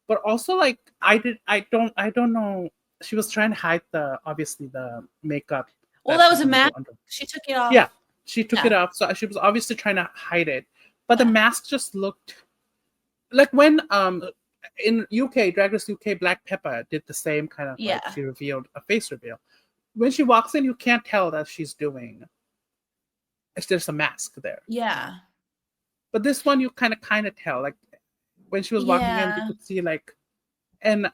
But also like I don't know. She was trying to hide the obviously the makeup
Well,
that
that
she's
was a
gonna do
mask.
under.
She took it off.
Yeah, she took it
Yeah.
off, so she was obviously trying to hide it. But the
Yeah.
mask just looked like when in UK Drag Race UK Black Pepper did the same kind of like
Yeah.
she revealed a face reveal. When she walks in, you can't tell that she's doing. There's a mask there,
Yeah.
but this one you kind of tell. Like when she was walking in, you
Yeah.
could see like, and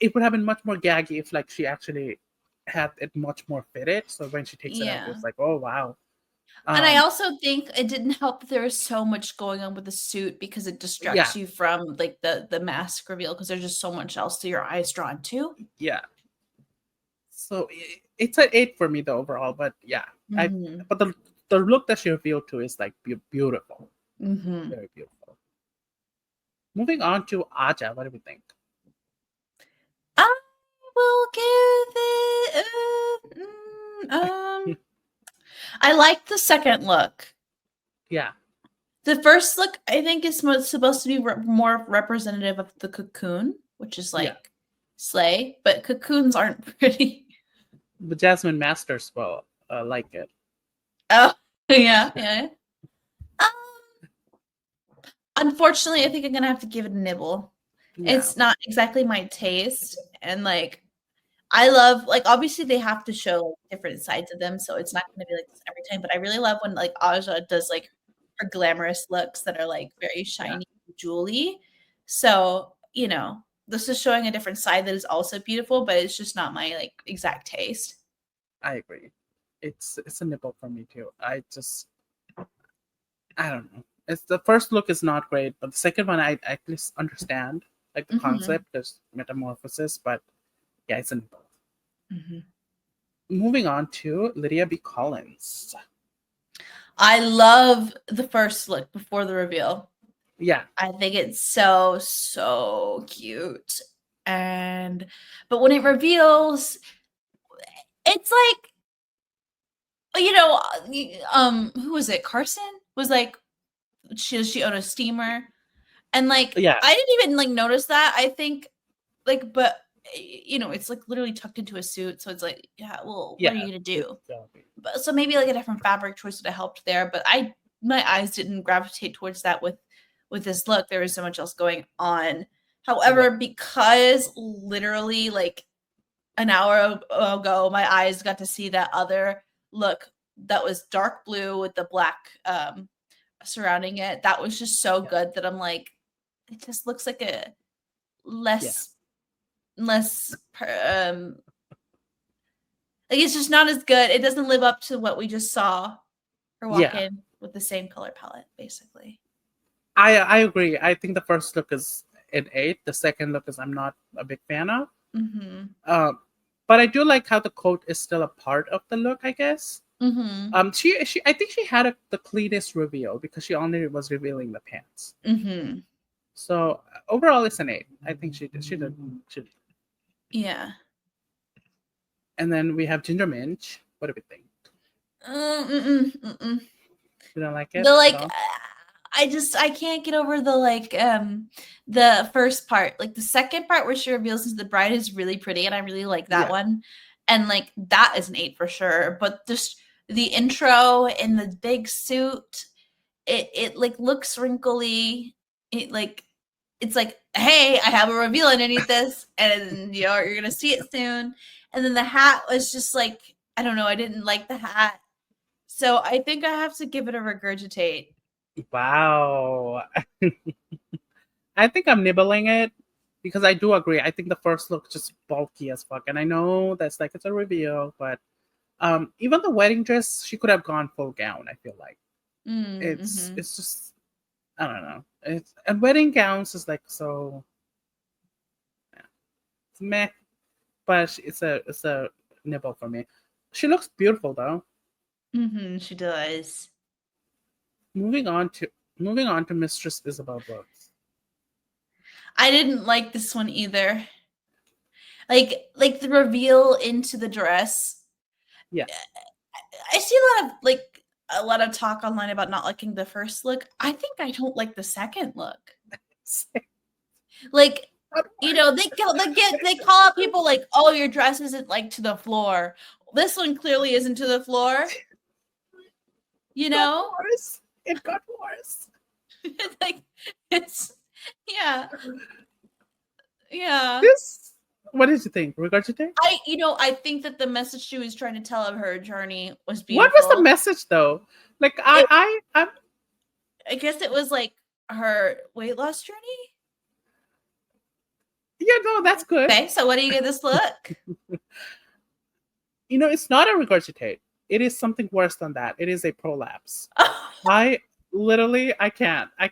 it would have been much more gaggy if like she actually had it much more fitted. So when she takes it out,
Yeah.
it's like, oh wow.
And I
Um,
also think it didn't help that there was so much going on with the suit because it
yeah,
distracts you from like the mask reveal because there's just so much else to your eyes drawn to.
yeah. So it's an 8 for me though overall, but yeah, I
Mm-hmm.
but the look that she revealed to is like beautiful,
Mm-hmm.
very beautiful. Moving on to Aja, what do we think?
I will give it. I like the second look.
Yeah,
The first look, I think, is supposed to be more representative of the cocoon, which is
yeah.
like slay, but cocoons aren't pretty.
But Jasmine Masters will like it.
Oh, yeah, yeah. Um, Unfortunately, I think I'm gonna have to give it a nibble.
Yeah,
It's not exactly my taste, and like I love like obviously they have to show different sides of them, so it's not gonna be like this every time. But I really love when like Aja does like her glamorous looks that are like very
yeah.
shiny, jewelly. So this is showing a different side that is also beautiful, but it's just not my like exact taste.
I agree. It's a nipple for me too. I don't know. It's the first look is not great, but the second one I at least understand like the
Hmm.
concept. There's metamorphosis, but yeah, it's a nipple.
Hmm.
Moving on to Lydia B. Collins.
I love the first look before the reveal.
Yeah,
I think it's so cute. But when it reveals, it's like, who was it? Carson was like, she owned a steamer. And like
yeah,
I didn't even like notice that. I think like, but it's like literally tucked into a suit. So it's like, yeah, well, what are
yeah.
you gonna
It's,
do? But so maybe like a different fabric choice would have helped there. But my eyes didn't gravitate towards that with this look. There was so much else going on.
yeah,
However, because literally like an hour ago, my eyes got to see that other look that was dark blue with the black surrounding it. That was just so
yeah,
good that I'm like, it just looks like a
yeah,
less like it's just not as good. It doesn't live up to what we just saw her walk
yeah.
in with the same color palette, basically.
I agree. I think the first look is an 8. The second look is I'm not a big fan of.
Mm-hmm.
Um, but I do like how the coat is still a part of the look. I guess.
Mm-hmm.
She I think she had the cleanest reveal because she only was revealing the pants.
Mm-hmm.
So overall, it's an 8. I think she did.
Yeah.
And then we have Ginger Minj. What do we think?
Mm-mm, mm-mm.
You don't like it
The
at
like
all?
I can't get over the first part. Like the second part where she reveals the bride is really pretty and I really like that
Yeah,
one. And like that is an 8 for sure. But just the intro in the big suit, it like looks wrinkly. It like it's like, hey, I have a reveal underneath this, and you're gonna see it soon. And then the hat was just like, I don't know, I didn't like the hat. So I think I have to give it a regurgitate.
wow. I think I'm nibbling it because I do agree. I think the first look just bulky as fuck, and I know that's like it's a reveal, but even the wedding dress, she could have gone full gown. I feel like
Mm-hmm.
it's just I don't know. It's and wedding gowns is like so yeah, it's meh, but it's a nibble for me. She looks beautiful though.
Mm-hmm. She does.
Moving on to moving on to Mistress Isabelle Brooks.
I didn't like this one either. Like the reveal into the dress.
Yeah.
I see a lot of talk online about not liking the first look. I think I don't like the second look. Like, you know, they call out people like, oh, your dress isn't like to the floor. This one clearly isn't to the floor. You know?
It got worse.
It's like, it's, yeah. Yeah.
What did you think? Regurgitate?
I think that the message she was trying to tell of her journey was beautiful.
What was the message though? Like I
guess it was like her weight loss journey.
Yeah, no, that's good.
Okay, so what do you get this look?
It's not a regurgitate. It is something worse than that. It is a prolapse. I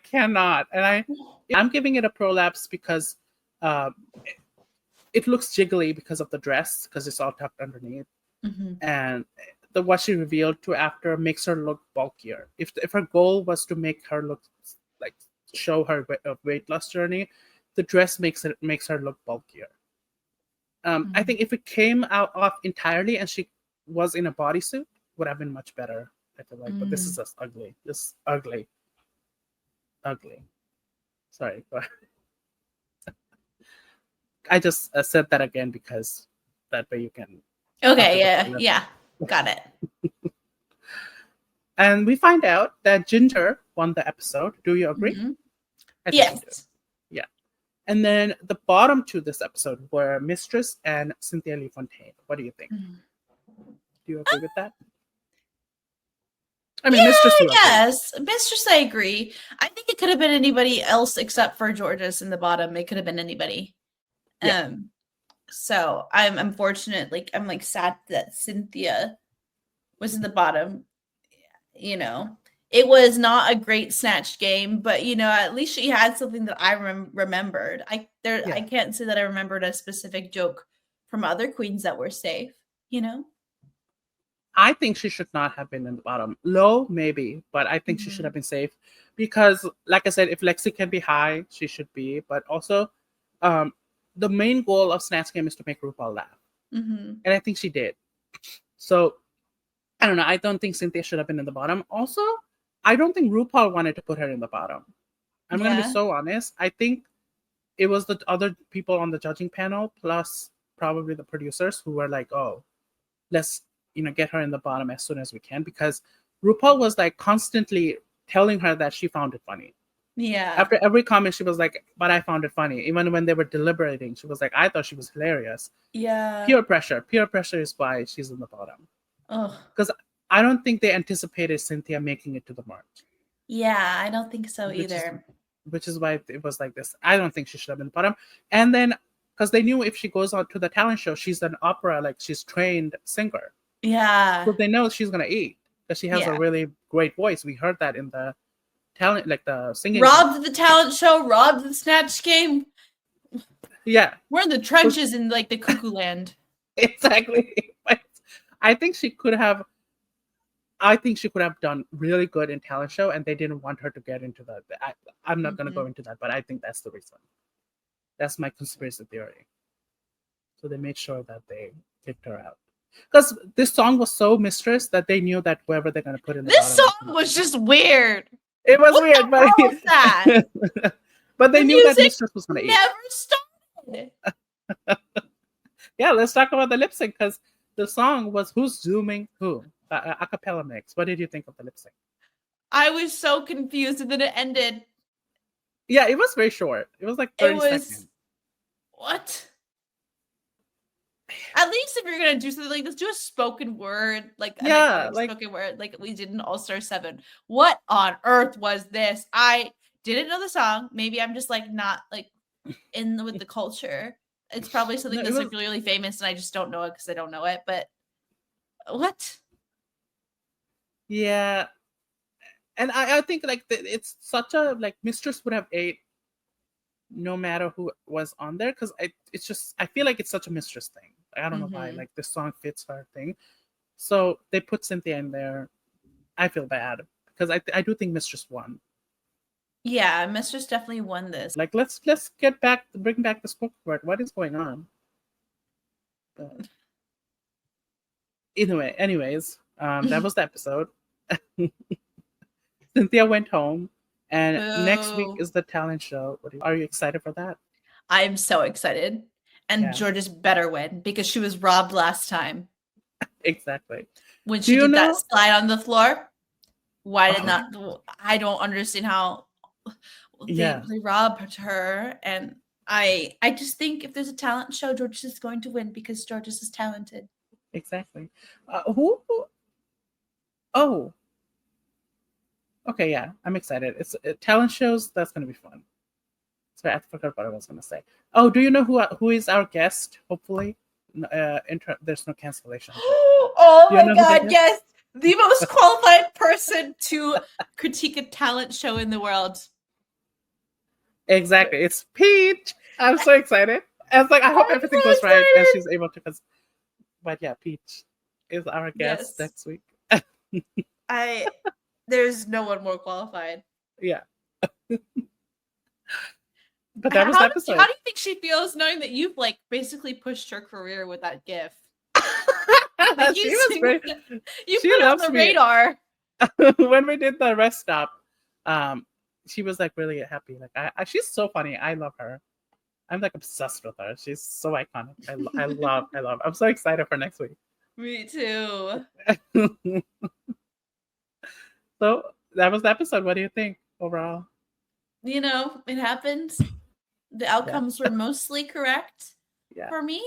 cannot. And I'm giving it a prolapse because it looks jiggly because of the dress, because it's all tucked underneath.
Mm-hmm.
And what she revealed to after makes her look bulkier. If her goal was to make her look like show her weight loss journey, the dress makes her look bulkier. I think if it came off entirely and she was in a bodysuit, would have been much better. I feel like, but this is just ugly. Just ugly. Sorry, but I just said that again because that way you can.
Okay, yeah, got it.
And we find out that Ginger won the episode. Do you agree?
Mm-hmm.
Yes. Yeah. And then the bottom two this episode were Mistress and Cynthia Lee Fontaine. What do you think? Do you agree with that? I mean, Mistress.
Yes, Mistress. I agree. I think it could have been anybody else except for Jorgeous in the bottom. It could have been anybody. Yeah. So I'm unfortunate. Like I'm like sad that Cynthia was in the bottom. It was not a great snatch game, but at least she had something that I remembered. I can't say that I remembered a specific joke from other queens that were safe.
I think she should not have been in the bottom. Low, maybe, but I think she should have been safe because, like I said, if Lexi can be high, she should be. But also, the main goal of Snatch Game is to make RuPaul laugh, and I think she did. So I don't know. I don't think Cynthia should have been in the bottom. Also, I don't think RuPaul wanted to put her in the bottom. I'm going to be so honest. I think it was the other people on the judging panel, plus probably the producers, who were like, oh, let's, get her in the bottom as soon as we can. Because RuPaul was like constantly telling her that she found it funny.
Yeah.
After every comment, she was like, but I found it funny. Even when they were deliberating, she was like, I thought she was hilarious.
Yeah.
Peer pressure. Peer pressure is why she's in the bottom. Because I don't think they anticipated Cynthia making it to the march.
Yeah, I don't think so either.
Which is why it was like this. I don't think she should have been the bottom. And then, because they knew if she goes on to the talent show, she's an opera, like she's trained singer.
Yeah.
So they know she's going to eat because she has a really great voice. We heard that in the talent, like the singing.
Robbed the talent show, robbed the snatch game.
Yeah.
We're in the trenches in like the cuckoo land.
Exactly. I think she could have done really good in talent show, and they didn't want her to get into that. I'm not going to go into that, but I think that's the reason. That's my conspiracy theory. So they made sure that they kicked her out. Because this song was so Mistress that they knew that whoever they're going to put in the
this song was just weird.
It was weird, but
was that?
But they knew that Mistress was going to eat.
Never started.
Yeah, let's talk about the lip sync, because the song was Who's Zooming Who? A cappella mix. What did you think of the lip sync?
I was so confused, and then it ended.
Yeah, it was very short. It was like 30 seconds.
What? At least if you're gonna do something like this, do a spoken word, spoken word, like we did in All Star 7. What on earth was this? I didn't know the song. Maybe I'm just like not like in with the culture. It's probably something that's like really, really famous, and I just don't know it because I don't know it. But what?
Yeah, and I think like it's such a like Mistress would have ate no matter who was on there, because it's just I feel like it's such a Mistress thing. I don't know why, like this song fits her thing, so they put Cynthia in there. I feel bad because I do think Mistress won.
Yeah, Mistress definitely won this.
Like let's bring back the spoken word. What is going on? But anyways, that was the episode. Cynthia went home, and next week
Boo.
is the talent show. Are you excited for that?
I'm so excited. And
Yeah.
Jorgeous better win because she was robbed last time
Exactly.
when
Do
she
you
did that
know?
slide on the floor. Why did
Oh,
not? I don't understand how
yeah,
they robbed her. And I just think if there's a talent show, Jorgeous is going to win because Jorgeous is talented.
exactly. Who? Oh, okay, yeah, I'm excited. It's talent shows. That's gonna be fun. Sorry, I forgot what I was gonna say. Oh, do you know who is our guest? Hopefully, there's no cancellation.
Oh
Do you
my
know who the
god,
guest?
yes. The most qualified person to critique a talent show in the world.
Exactly, it's Peach. I'm so excited. I was like, I hope
I'm
everything
so
goes right and
excited.
she's able to. But yeah, Peach is our guest
Yes.
next week.
There's no one more qualified.
Yeah. But that was the episode.
How do you think she feels knowing that you've like basically pushed her career with that gif? Like,
She was great.
You
She
put it on
loves
the
me.
radar.
When we did the rest stop, she was like really happy. Like she's so funny. I love her. I'm like obsessed with her. She's so iconic. I love. I'm so excited for next week.
Me too.
So that was the episode. What do you think overall?
You know, it happens. The outcomes were mostly correct for me.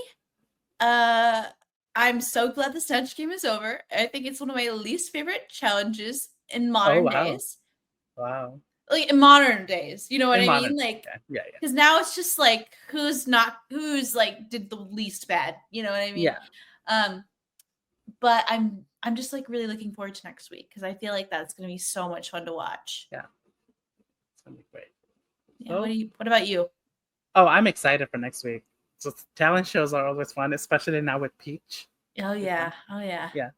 I'm so glad the snatch game is over. I think it's one of my least favorite challenges in modern days.
Wow.
Like in modern days, you know what I mean? Like,
yeah.
because now it's just like who's like did the least bad, you know what I mean?
Yeah.
But I'm just like really looking forward to next week because I feel like that's gonna be so much fun to watch.
Yeah. It's gonna be great.
Yeah. So, what about you?
Oh, I'm excited for next week. So talent shows are always fun, especially now with Peach.
Oh yeah. Oh yeah.
Yeah.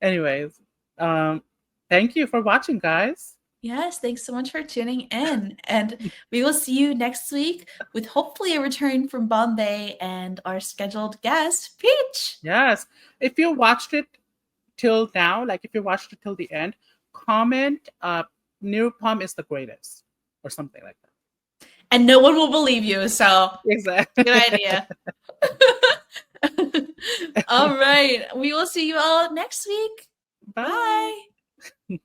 Anyways, thank you for watching, guys.
Yes, thanks so much for tuning in. And we will see you next week with hopefully a return from Bombay and our scheduled guest, Peach.
Yes. If you watched it till now, like if you watched it till the end, comment Niru is the greatest or something like that.
And no one will believe you, so
Exactly.
good idea. All right. We will see you all next week.
Bye.
Bye.